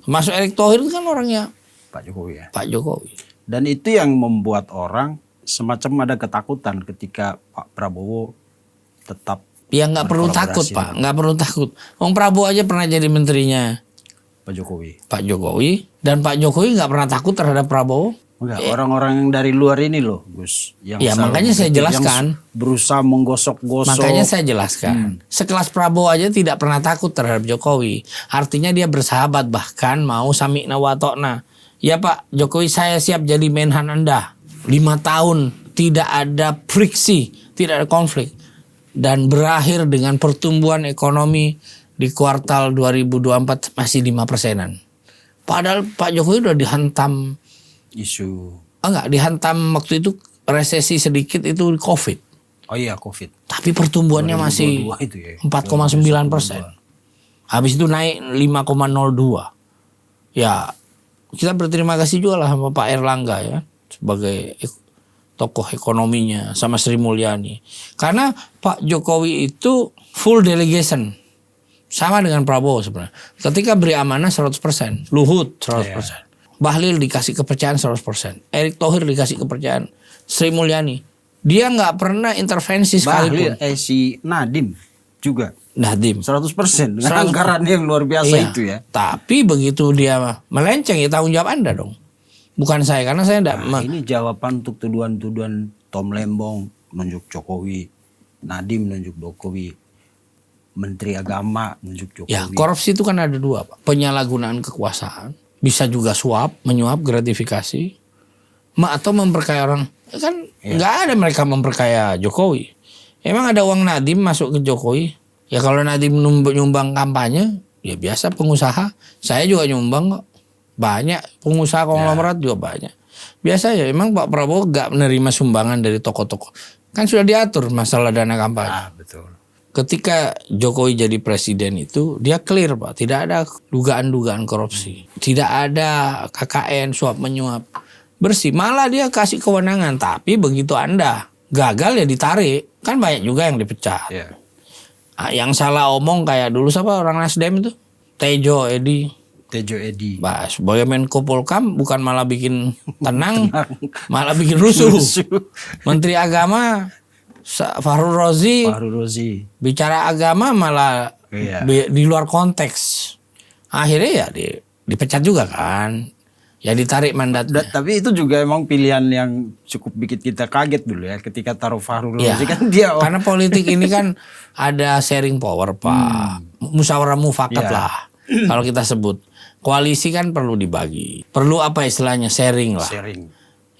masuk Erick Thohir itu kan orangnya Pak Jokowi ya. Pak Jokowi. Dan itu yang membuat orang semacam ada ketakutan ketika Pak Prabowo tetap. Ya nggak perlu takut Pak, nggak perlu takut. Wong Prabowo aja pernah jadi menterinya Pak Jokowi dan Pak Jokowi nggak pernah takut terhadap Prabowo. Enggak, orang-orang yang dari luar ini loh, Gus. Yang ya makanya saya jelaskan. Berusaha menggosok-gosok. Makanya saya jelaskan. Sekelas Prabowo aja tidak pernah takut terhadap Jokowi. Artinya dia bersahabat, bahkan mau sami'na wa ta'na. Ya Pak Jokowi, saya siap jadi menhan Anda. 5 tahun tidak ada friksi, tidak ada konflik. Dan berakhir dengan pertumbuhan ekonomi di kuartal 2024 masih 5%-an. Padahal Pak Jokowi udah dihantam isu. Dihantam waktu itu resesi sedikit itu COVID. Oh iya, COVID. Tapi pertumbuhannya masih 4,9%. Habis itu naik 5,02. Ya, kita berterima kasih juga lah sama Pak Erlangga ya sebagai tokoh ekonominya, sama Sri Mulyani. Karena Pak Jokowi itu full delegation. Sama dengan Prabowo sebenarnya. Ketika beri amanah 100%, Luhut 100%. Bahlil dikasih kepercayaan 100%. Erick Thohir dikasih kepercayaan. Sri Mulyani. Dia nggak pernah intervensi sekalipun. Si Nadiem juga. Nadiem 100% dengan anggaran yang luar biasa itu ya. Tapi begitu dia melenceng ya tanggung jawab Anda dong. Bukan saya, karena saya enggak. Ini jawaban untuk tuduhan-tuduhan Tom Lembong nunjuk Jokowi, Nadiem nunjuk Jokowi, Menteri Agama nunjuk Jokowi. Ya, korupsi itu kan ada 2, Pak. Penyalahgunaan kekuasaan, bisa juga suap, menyuap, gratifikasi, atau memperkaya orang. Kan nggak ada mereka memperkaya Jokowi. Emang ada uang Nadiem masuk ke Jokowi? Ya kalau Nadiem nyumbang kampanye, ya biasa pengusaha. Saya juga nyumbang kok. Banyak pengusaha konglomerat juga banyak. Biasa ya, emang Pak Prabowo nggak menerima sumbangan dari tokoh-tokoh. Kan sudah diatur masalah dana kampanye. Betul. Ketika Jokowi jadi presiden itu dia clear Pak, tidak ada dugaan-dugaan korupsi, tidak ada KKN suap menyuap, bersih. Malah dia kasih kewenangan, tapi begitu Anda gagal ya ditarik, kan banyak juga yang dipecat. Yeah. Yang salah omong kayak dulu siapa orang Nasdem itu, Tejo Edi. Sebagai Menko Polkam bukan malah bikin tenang. Malah bikin rusuh. Menteri Agama Fahru Rozi bicara agama malah di luar konteks. Akhirnya ya dipecat juga kan. Ya ditarik mandatnya. Tapi itu juga emang pilihan yang cukup bikin kita kaget dulu ya ketika taruh Fahrul Ya, Razi kan dia. karena politik ini kan ada sharing power Pak. Musyawarah mufakat lah. Kalau kita sebut. Koalisi kan perlu dibagi. Perlu apa istilahnya sharing lah. Sharing.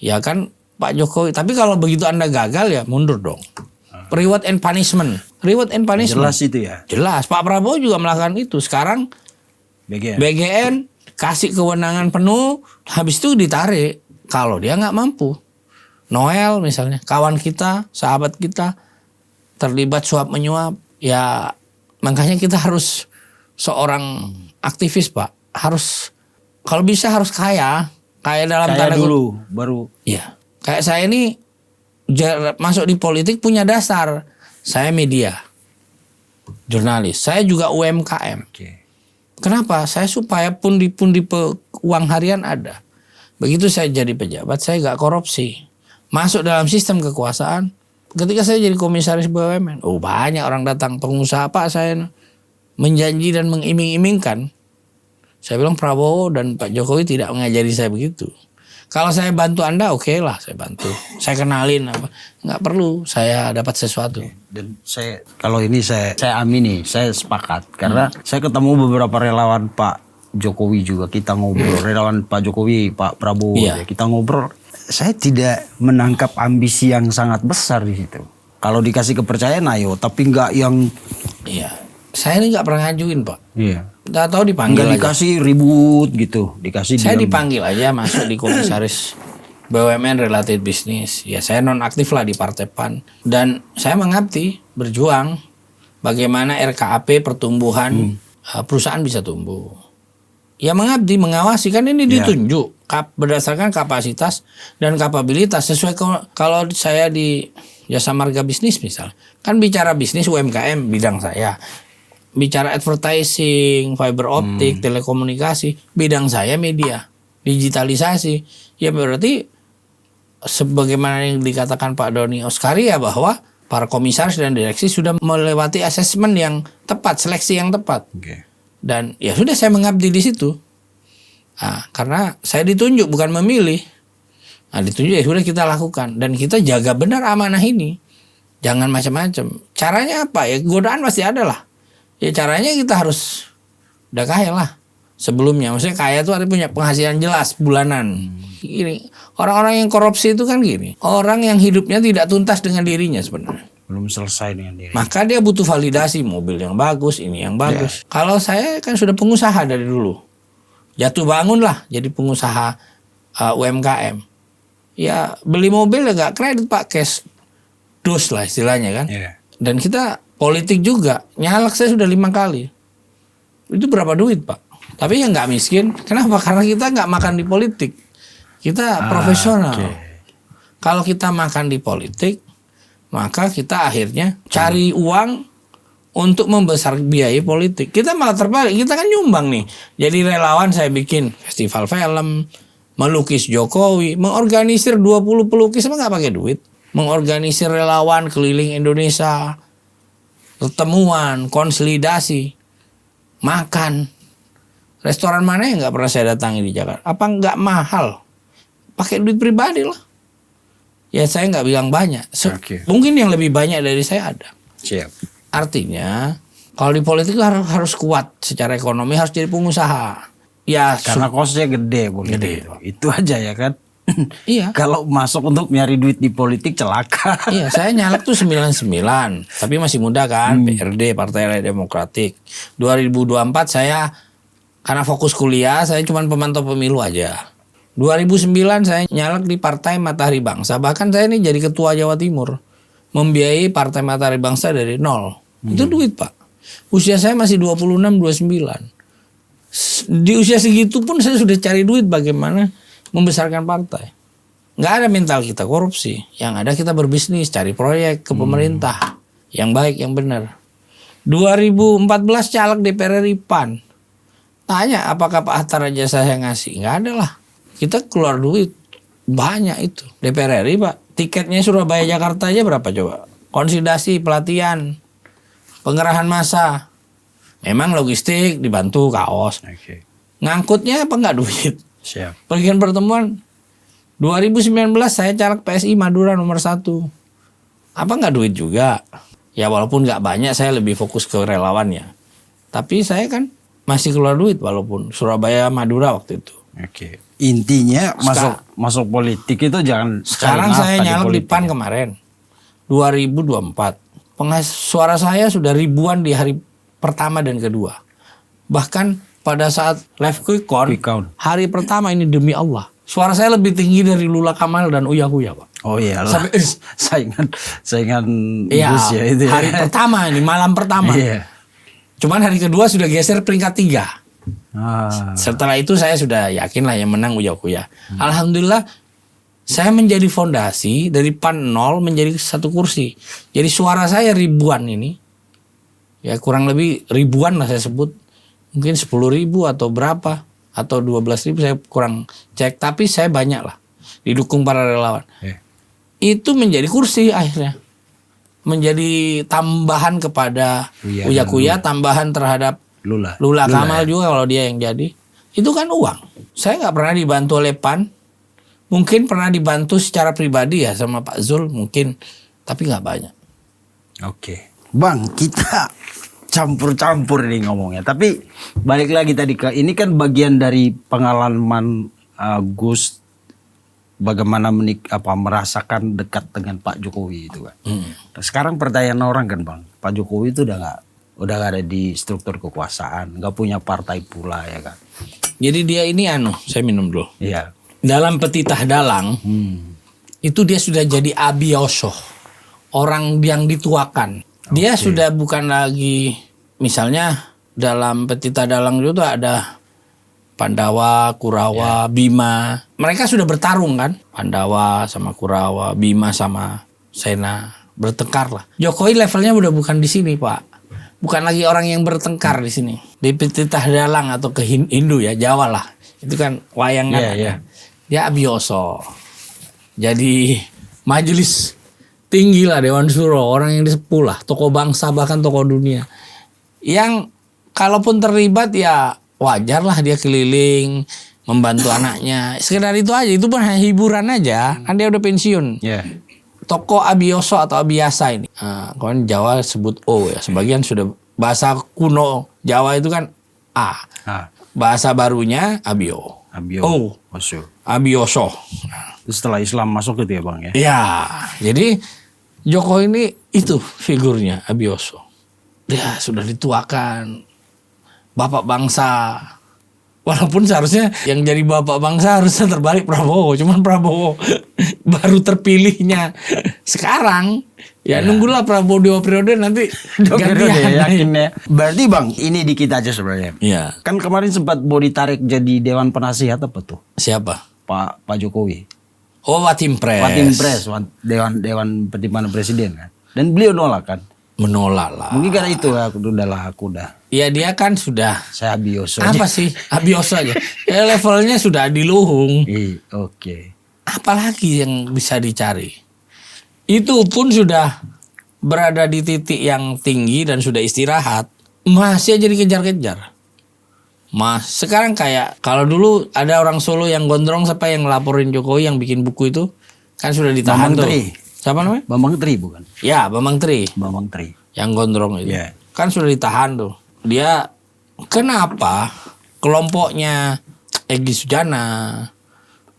Ya kan Pak Jokowi. Tapi kalau begitu Anda gagal ya mundur dong. Reward and punishment. Reward and punishment. Jelas itu ya. Jelas. Pak Prabowo juga melakukan itu. Sekarang BGN kasih kewenangan penuh, habis itu ditarik kalau dia nggak mampu. Noel misalnya, kawan kita, sahabat kita terlibat suap menyuap, ya makanya kita harus seorang aktivis Pak, harus kalau bisa harus kaya dalam Kaya tanda dulu, baru. Ya, kayak saya ini masuk di politik punya dasar, saya media, jurnalis, saya juga UMKM. Kenapa? Saya supaya pundi-pundi uang harian ada. Begitu saya jadi pejabat, saya gak korupsi. Masuk dalam sistem kekuasaan. Ketika saya jadi komisaris BUMN, banyak orang datang, pengusaha Pak saya menjanji dan mengiming-imingkan. Saya bilang Prabowo dan Pak Jokowi tidak mengajari saya begitu. Kalau saya bantu Anda, oke lah saya bantu. Saya kenalin apa. Nggak perlu saya dapat sesuatu. Dan kalau ini saya amini, saya sepakat. Karena saya ketemu beberapa relawan Pak Jokowi juga. Kita ngobrol, relawan Pak Jokowi, Pak Prabowo. Ya, kita ngobrol. Saya tidak menangkap ambisi yang sangat besar di situ. Kalau dikasih kepercayaan, ayo. Tapi nggak yang... Iya. Saya ini nggak pernah ngajuin Pak. Iya. Nggak tahu dipanggil nggak dikasih ribut gitu, dikasih. Saya dipanggil aja masuk di komisaris BUMN related bisnis. Ya saya non aktif lah di Partai PAN dan saya mengabdi berjuang bagaimana RKAP pertumbuhan perusahaan bisa tumbuh. Ya mengabdi mengawasi kan ini ditunjuk berdasarkan kapasitas dan kapabilitas sesuai kalau saya di Jasa Marga Bisnis misal kan bicara bisnis UMKM bidang saya. Bicara advertising, fiber optik, telekomunikasi, bidang saya media, digitalisasi. Ya berarti sebagaimana yang dikatakan Pak Doni Oskaria bahwa para komisaris dan direksi sudah melewati asesmen yang tepat, seleksi yang tepat. Dan ya sudah saya mengabdi di situ. Nah, karena saya ditunjuk bukan memilih. Nah, ditunjuk ya sudah kita lakukan dan kita jaga benar amanah ini. Jangan macam-macam. Caranya apa? Ya godaan pasti ada lah. Ya caranya kita harus udah kaya lah sebelumnya. Maksudnya kaya itu artinya punya penghasilan jelas bulanan. Gini, orang-orang yang korupsi itu kan gini. Orang yang hidupnya tidak tuntas dengan dirinya sebenarnya. Belum selesai dengan diri. Maka dia butuh validasi mobil yang bagus, ini yang bagus. Kalau saya kan sudah pengusaha dari dulu. Jatuh bangun lah jadi pengusaha UMKM. Ya beli mobil ya gak kredit Pak, cash. Dus lah istilahnya kan. Dan kita politik juga, nyalek saya sudah 5 kali. Itu berapa duit Pak? Tapi yang nggak miskin, kenapa? Karena kita nggak makan di politik. Kita profesional. Kalau kita makan di politik, maka kita akhirnya cari uang untuk membesar biaya politik. Kita malah terbalik, kita kan nyumbang nih. Jadi relawan saya bikin festival film, melukis Jokowi, mengorganisir 20 pelukis, emang nggak pakai duit. Mengorganisir relawan keliling Indonesia, pertemuan, konsolidasi, makan. Restoran mana yang nggak pernah saya datangi di Jakarta? Apa nggak mahal? Pakai duit pribadi lah. Ya saya nggak bilang banyak. Mungkin yang lebih banyak dari saya ada. Artinya kalau di politik harus kuat secara ekonomi, harus jadi pengusaha. Ya karena kosnya gede, gede. Itu aja ya kan. Iya. Kalau masuk untuk nyari duit di politik celaka. Iya, saya nyalek tuh 99, tapi masih muda kan, PRD Partai Rakyat Demokratik. 2024 saya karena fokus kuliah, saya cuma pemantau pemilu aja. 2009 saya nyalek di Partai Matahari Bangsa, bahkan saya ini jadi ketua Jawa Timur. Membiayai Partai Matahari Bangsa dari nol. Itu duit, Pak. Usia saya masih 26, 29. Di usia segitu pun saya sudah cari duit bagaimana membesarkan partai. Nggak ada mental kita korupsi. Yang ada kita berbisnis, cari proyek ke pemerintah. Yang baik, yang benar. 2014 caleg DPR RI PAN. Tanya apakah Pak Hatta Rajasa saya ngasih? Nggak ada lah. Kita keluar duit. Banyak itu. DPR RI Pak. Tiketnya Surabaya Jakarta aja berapa coba? Konsolidasi, pelatihan, pengerahan massa. Memang logistik dibantu kaos. Ngangkutnya apa nggak duit? Siap. Bagian pertemuan 2019 saya caleg PSI Madura nomor 1. Apa nggak duit juga? Ya walaupun nggak banyak, saya lebih fokus ke relawannya. Tapi saya kan masih keluar duit walaupun Surabaya Madura waktu itu. Oke. Intinya masuk politik itu jangan Sekarang saya nyalek di PAN kemarin 2024. Suara saya sudah ribuan di hari pertama dan kedua. Bahkan pada saat live quick count hari pertama ini demi Allah, suara saya lebih tinggi dari Lula Kamal dan Uya Kuya, Pak. Oh iya lah. Saingan iya, Gus ya itu. Hari pertama ini, malam pertama. Iya. Cuman hari kedua sudah geser peringkat 3. Ah. Setelah itu saya sudah yakin lah yang menang Uya Kuya. Alhamdulillah saya menjadi fondasi dari PAN 0 menjadi 1 kursi. Jadi suara saya ribuan ini. Ya kurang lebih ribuan lah saya sebut. Mungkin 10.000 atau berapa. Atau 12.000 saya kurang cek. Tapi saya banyak lah. Didukung para relawan. Itu menjadi kursi akhirnya. Menjadi tambahan kepada Uya Kuya. Tambahan terhadap Lula Kamal juga kalau dia yang jadi. Itu kan uang. Saya nggak pernah dibantu oleh PAN. Mungkin pernah dibantu secara pribadi ya sama Pak Zul. Mungkin. Tapi nggak banyak. Oke. Bang, kita campur-campur nih ngomongnya. Tapi balik lagi tadi ke ini kan bagian dari pengalaman Gus bagaimana merasakan dekat dengan Pak Jokowi itu kan. Sekarang pertanyaan orang kan Bang, Pak Jokowi itu udah gak ada di struktur kekuasaan, nggak punya partai pula ya kan. Jadi dia ini saya minum dulu. Iya. Dalam petitah dalang itu dia sudah jadi abioso, orang yang dituakan. Dia sudah bukan lagi, misalnya dalam petitah dalang itu ada Pandawa, Kurawa, Bima. Mereka sudah bertarung kan. Pandawa sama Kurawa, Bima sama Sena. Bertengkar lah. Jokowi levelnya udah bukan di sini Pak. Bukan lagi orang yang bertengkar di sini. Di petitah dalang atau ke Hindu ya, Jawa lah. Itu kan wayangan. Dia abioso. Jadi majelis tinggi lah, Dewan Suro, orang yang disepuh lah, tokoh bangsa bahkan tokoh dunia. Yang kalaupun terlibat ya wajar lah dia keliling membantu anaknya. Sekedar itu aja, itu pun hanya hiburan aja. Kan dia udah pensiun. Tokoh abioso atau abiasa ini. Kalau Jawa sebut O ya. Sebagian sudah bahasa kuno Jawa itu kan A. Bahasa barunya abio. O. Abioso. Setelah Islam masuk gitu ya Bang ya. Ya, jadi Jokowi ini itu figurnya abioso. Dia sudah dituakan, bapak bangsa. Walaupun seharusnya yang jadi bapak bangsa harusnya terbalik Prabowo. Cuman Prabowo baru terpilihnya sekarang. Ya nunggulah Prabowo 2 periode nanti gantian. Yakin ya. Berarti Bang, ini dikit aja sebenarnya. Iya. Kan kemarin sempat mau ditarik jadi Dewan Penasihat apa tuh? Siapa? Pak Jokowi. Oh, Watimpres. Dewan Pertimbangan Presiden kan. Dan beliau nolak kan. Menolak lah. Mungkin karena itu aku udah. Ya dia kan sudah. Saya abioso. Apa sih? Abioso aja. Ya levelnya sudah di luhung. Oke. Apalagi yang bisa dicari. Itu pun sudah berada di titik yang tinggi dan sudah istirahat. Masih aja dikejar-kejar. Sekarang kayak kalau dulu ada orang Solo yang gondrong sampai yang ngelaporin Jokowi yang bikin buku itu kan sudah ditahan tuh. Siapa namanya? Bambang Tri bukan? Ya, Bambang Tri. Yang gondrong itu. Kan sudah ditahan tuh. Dia kenapa kelompoknya Egy Sujana,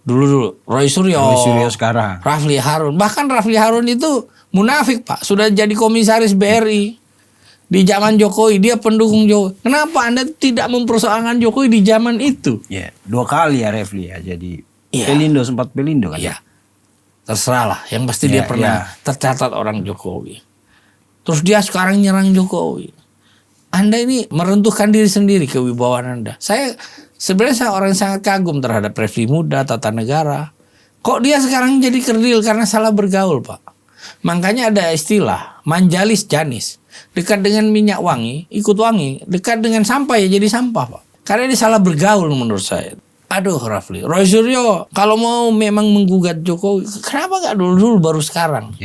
dulu Roy Suryo sekarang. Rafli Harun. Bahkan Rafli Harun itu munafik Pak. Sudah jadi komisaris BRI. Di zaman Jokowi dia pendukung Jokowi. Kenapa Anda tidak mempersoalkan Jokowi di zaman itu? 2 kali ya Refli ya. Jadi Pelindo sempat Pelindo kan. Terserah lah. Yang pasti dia pernah tercatat orang Jokowi. Terus dia sekarang nyerang Jokowi. Anda ini meruntuhkan diri sendiri kewibawaan Anda. Sebenarnya orang yang sangat kagum terhadap Refli Muda, Tata Negara. Kok dia sekarang jadi kerdil karena salah bergaul Pak? Makanya ada istilah manjalis janis. Dekat dengan minyak wangi, ikut wangi. Dekat dengan sampah ya jadi sampah Pak. Karena dia salah bergaul menurut saya. Aduh Rafli, Roy Suryo kalau mau memang menggugat Jokowi, kenapa gak dulu baru sekarang?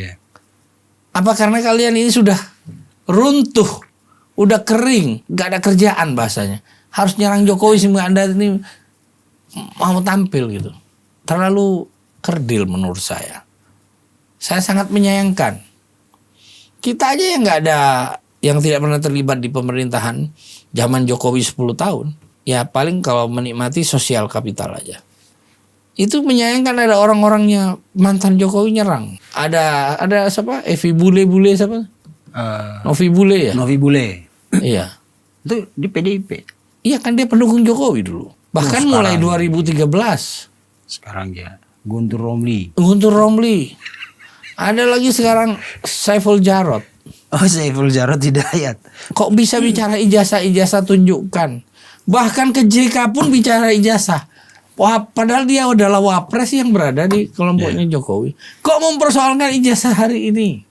Apa karena kalian ini sudah runtuh, udah kering, gak ada kerjaan bahasanya. harus nyerang Jokowi sehingga Anda ini mau tampil gitu. Terlalu kerdil menurut saya. Saya sangat menyayangkan. Kita aja yang nggak ada, yang tidak pernah terlibat di pemerintahan zaman Jokowi 10 tahun. Ya paling kalau menikmati sosial kapital aja. Itu menyayangkan ada orang-orangnya mantan Jokowi nyerang. Ada siapa? Evi Bule siapa? Novi Bule ya? Novi Bule. Iya. Itu di PDIP. Iya kan dia pendukung Jokowi dulu. Bahkan mulai 2013. Sekarang ya Guntur Romli. Ada lagi sekarang Saiful Jarot. Oh, Saiful Jarot Hidayat. Kok bisa bicara ijazah tunjukkan. Bahkan ke JK pun bicara ijazah. Wah, padahal dia adalah wapres yang berada di kelompoknya Jokowi. Kok mempersoalkan ijazah hari ini?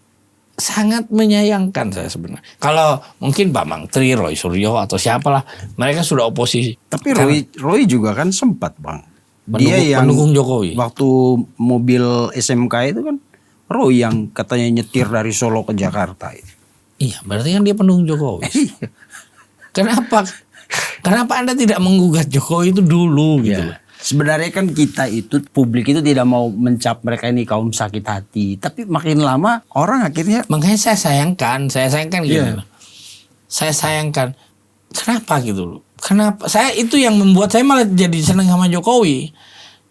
Sangat menyayangkan saya sebenarnya. Kalau mungkin Bambang Tri, Roy Suryo atau siapalah, mereka sudah oposisi. Tapi Roy juga kan sempat, Bang. Dia yang pendukung Jokowi. Waktu mobil SMK itu kan Roy yang katanya nyetir dari Solo ke Jakarta. Iya, berarti kan dia pendukung Jokowi. Kenapa Anda tidak menggugat Jokowi itu dulu gitu? Ya. Sebenarnya kan kita itu, publik itu tidak mau mencap mereka ini kaum sakit hati. Tapi makin lama orang akhirnya. Makanya saya sayangkan gitu. Yeah. Saya sayangkan. Kenapa gitu loh? Kenapa? Saya itu yang membuat saya malah jadi senang sama Jokowi.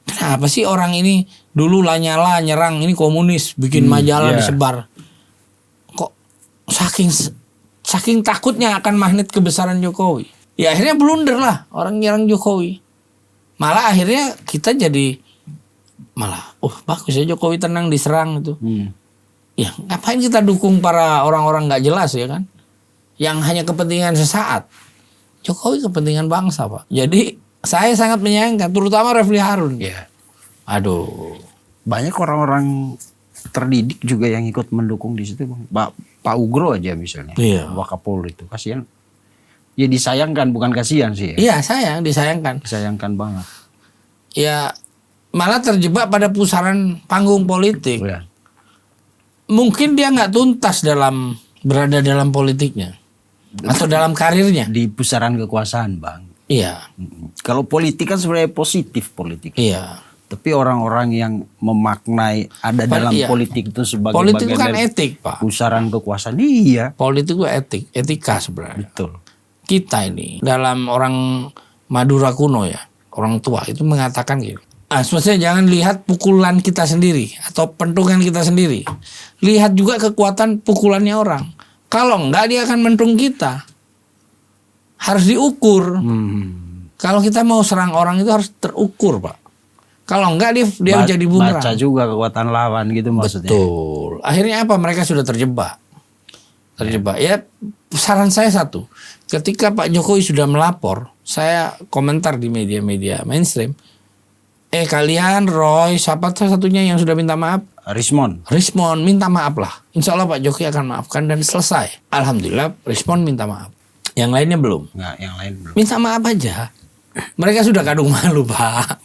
Kenapa sih orang ini dulu Lanyala nyerang ini komunis, bikin majalah disebar. Kok saking takutnya akan magnet kebesaran Jokowi. Ya akhirnya blunder lah orang nyerang Jokowi. Malah akhirnya kita jadi bagus ya Jokowi tenang diserang itu. Ya ngapain kita dukung para orang-orang nggak jelas ya kan? Yang hanya kepentingan sesaat. Jokowi kepentingan bangsa Pak. Jadi saya sangat menyayangkan, terutama Refli Harun. Yeah. Aduh, banyak orang-orang terdidik juga yang ikut mendukung di situ, Bang. Pak Ugro aja misalnya. Iya. Wakapolri itu kasihan. Ya disayangkan, bukan kasihan sih. Iya disayangkan. Disayangkan banget. Ya malah terjebak pada pusaran panggung politik. Oh, ya. Mungkin dia nggak tuntas berada dalam politiknya atau dalam karirnya. Di pusaran kekuasaan, Bang. Iya. Kalau politik kan sebenarnya positif politik. Iya. Tapi orang-orang yang memaknai dalam politik itu sebagai politik itu bagian kan dari etik, Pak. Pusaran kekuasaan. Iya. Politik itu etika sebenarnya. Betul. Kita ini dalam orang Madura kuno ya, orang tua itu mengatakan gitu. Maksudnya jangan lihat pukulan kita sendiri atau pentungan kita sendiri. Lihat juga kekuatan pukulannya orang. Kalau enggak dia akan mentung kita. Harus diukur. Kalau kita mau serang orang itu harus terukur, Pak. Kalau enggak dia jadi bumerang. Baca juga kekuatan lawan gitu maksudnya. Betul. Akhirnya apa? Mereka sudah terjebak. Ya, saran saya satu. Ketika Pak Jokowi sudah melapor, saya komentar di media-media mainstream. Kalian Roy, siapa satunya yang sudah minta maaf? Rismon minta maaf lah. Insya Allah Pak Jokowi akan maafkan dan selesai. Alhamdulillah Rismon minta maaf. Yang lainnya belum. Nggak, yang lain belum. Minta maaf aja. Mereka sudah kadung malu, Pak.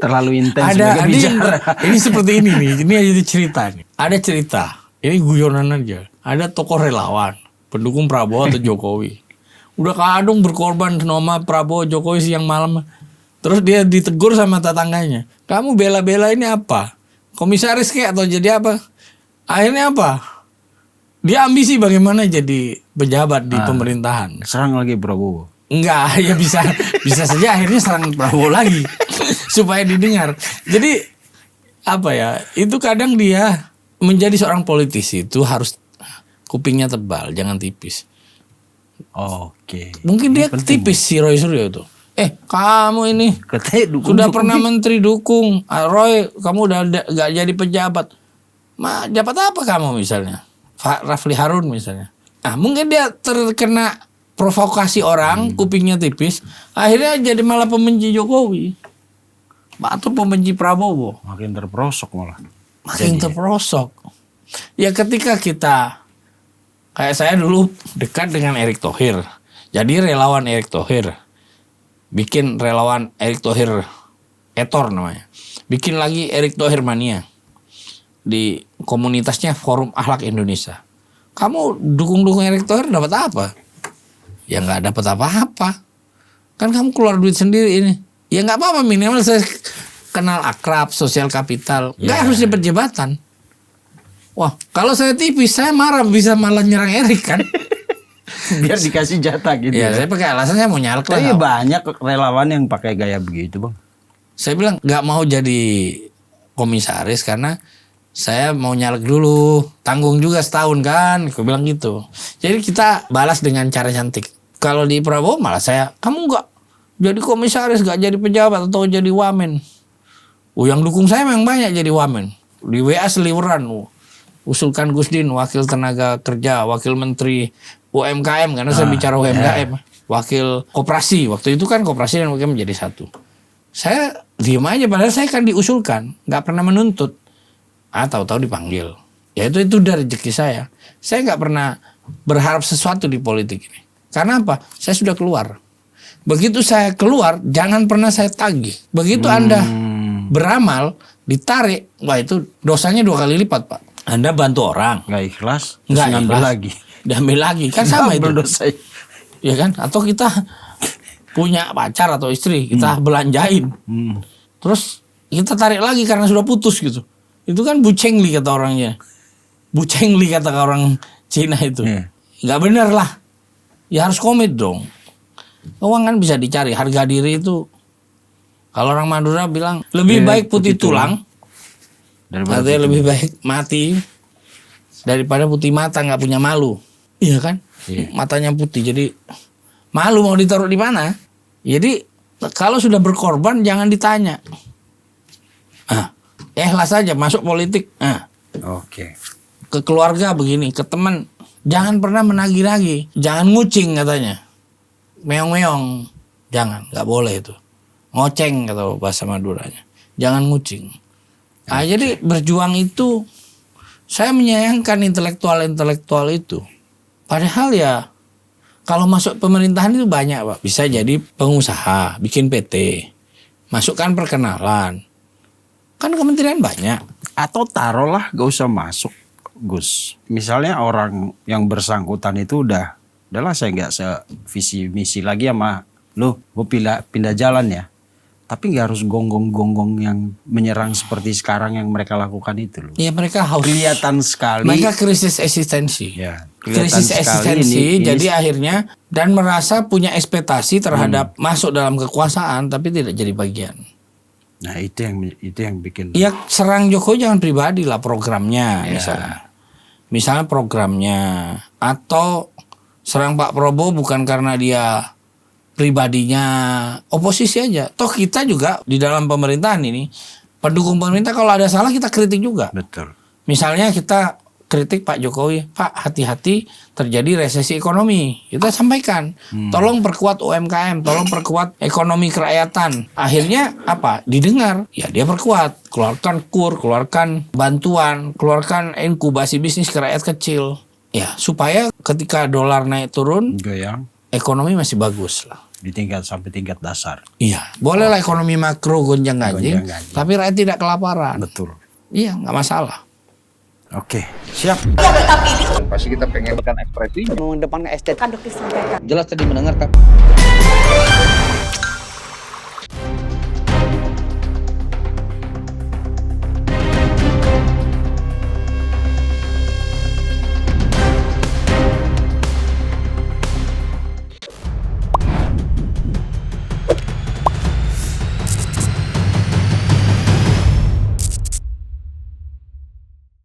Terlalu intens mereka bicara. Ini seperti ini nih. Ini aja cerita nih. Ada cerita. Ini guyonan aja. Ada tokoh relawan pendukung Prabowo atau Jokowi. Udah kadung berkorban nama Prabowo Jokowi siang malam. Terus dia ditegur sama tetangganya. Kamu bela-bela ini apa? Komisaris kayak atau jadi apa? Akhirnya apa? Dia ambisi bagaimana jadi pejabat di pemerintahan. Serang lagi Prabowo. Enggak, ya bisa saja akhirnya serang Prabowo lagi supaya didengar. Jadi apa ya? Itu kadang dia menjadi seorang politisi itu harus kupingnya tebal, jangan tipis. Oke. Mungkin dia tipis si Roy Suryo itu. Kamu ini sudah pernah menteri dukung. Roy, kamu udah gak jadi pejabat. Dapat apa kamu misalnya? Refli Harun misalnya. Mungkin dia terkena provokasi orang, kupingnya tipis. Akhirnya jadi malah pembenci Jokowi. Atau pembenci Prabowo. Makin terperosok malah. Terperosok. Ya ketika kita, kayak saya dulu dekat dengan Erick Thohir. Jadi relawan Erick Thohir. Bikin relawan Erick Thohir Etor namanya. Bikin lagi Erick Thohir Mania. Di komunitasnya Forum Akhlak Indonesia. Kamu dukung-dukung Erick Thohir dapat apa? Ya nggak dapat apa-apa. Kan kamu keluar duit sendiri ini. Ya nggak apa-apa, minimal saya kenal akrab, sosial kapital. Nggak harus dapat jabatan. Wah, kalau saya tipis, saya marah, bisa malah nyerang Erik kan. Biar dikasih jatah gitu. Ya, saya pakai alasan saya mau nyalek lah. Tapi banyak relawan yang pakai gaya begitu, Bang. Saya bilang nggak mau jadi komisaris karena saya mau nyalek dulu, tanggung juga setahun kan, aku bilang gitu. Jadi kita balas dengan cara cantik. Kalau di Prabowo malah saya, kamu nggak jadi komisaris, nggak jadi pejabat atau jadi wamen. Yang dukung saya memang banyak jadi wamen. Di WA seliweran, usulkan Gusdin, wakil tenaga kerja, wakil menteri UMKM karena saya bicara UMKM, wakil koperasi. Waktu itu kan koperasi dan UMKM menjadi satu. Saya diem aja, padahal saya kan diusulkan, nggak pernah menuntut. Tahu-tahu dipanggil. Ya itu udah rezeki saya. Saya nggak pernah berharap sesuatu di politik ini. Karena apa? Saya sudah keluar. Begitu saya keluar, jangan pernah saya tagih. Begitu Anda beramal, ditarik, wah itu dosanya 2 kali lipat, Pak. Anda bantu orang, Nggak ikhlas, nggak terus ngambil ikhlas, lagi. diambil lagi, kan sama itu. Dosa. Ya kan? Atau kita punya pacar atau istri, kita belanjain, terus kita tarik lagi karena sudah putus gitu. Itu kan bucengli kata orangnya. Bucengli kata orang Cina itu. Nggak bener lah. Ya harus komit dong. Uang kan bisa dicari. Harga diri itu, kalau orang Madura bilang lebih baik putih tulang, artinya lebih baik mati daripada putih mata nggak punya malu. Iya kan? Matanya putih jadi malu mau ditaruh di mana. Jadi kalau sudah berkorban jangan ditanya. Ikhlas saja masuk politik. Oke. Ke keluarga begini, ke teman jangan pernah menagih-nagih, jangan ngucing katanya. Meong-meong, jangan, nggak boleh itu. Ngoceng kata bahasa Maduranya. Jangan ngucing. Jadi berjuang itu saya menyayangkan intelektual itu. Padahal ya kalau masuk pemerintahan itu banyak, Pak. Bisa jadi pengusaha, bikin PT, masukkan perkenalan. Kan kementerian banyak. Atau taruhlah gak usah masuk, Gus. Misalnya orang yang bersangkutan itu udahlah saya nggak sevisi misi lagi sama lu, gue pindah jalan ya. Tapi nggak harus gonggong-gonggong yang menyerang seperti sekarang yang mereka lakukan itu loh. Ya mereka haus. Kelihatan sekali. Mereka krisis eksistensi. Ya, krisis eksistensi. Jadi akhirnya dan merasa punya ekspektasi terhadap masuk dalam kekuasaan tapi tidak jadi bagian. Nah itu yang bikin. Ya serang Jokowi jangan pribadi lah, programnya misalnya programnya, atau serang Pak Prabowo bukan karena dia pribadinya, oposisi aja. Toh kita juga di dalam pemerintahan ini pendukung pemerintah, kalau ada salah kita kritik juga. Betul. Misalnya kita kritik Pak Jokowi, Pak hati-hati terjadi resesi ekonomi. Kita sampaikan, tolong perkuat UMKM, tolong perkuat ekonomi kerakyatan. Akhirnya apa? Didengar, ya dia perkuat, keluarkan KUR, keluarkan bantuan, keluarkan inkubasi bisnis ke rakyat kecil. Ya supaya ketika dolar naik turun, goyang, ekonomi masih bagus lah. Sampai tingkat dasar. Iya, bolehlah ekonomi makro gonjang-ganjing, tapi rakyat tidak kelaparan. Betul. Iya, nggak masalah. Oke, siap. Pasti kita pengen ekspresinya. Mengedepankan estetika. Jelas tadi mendengarkan.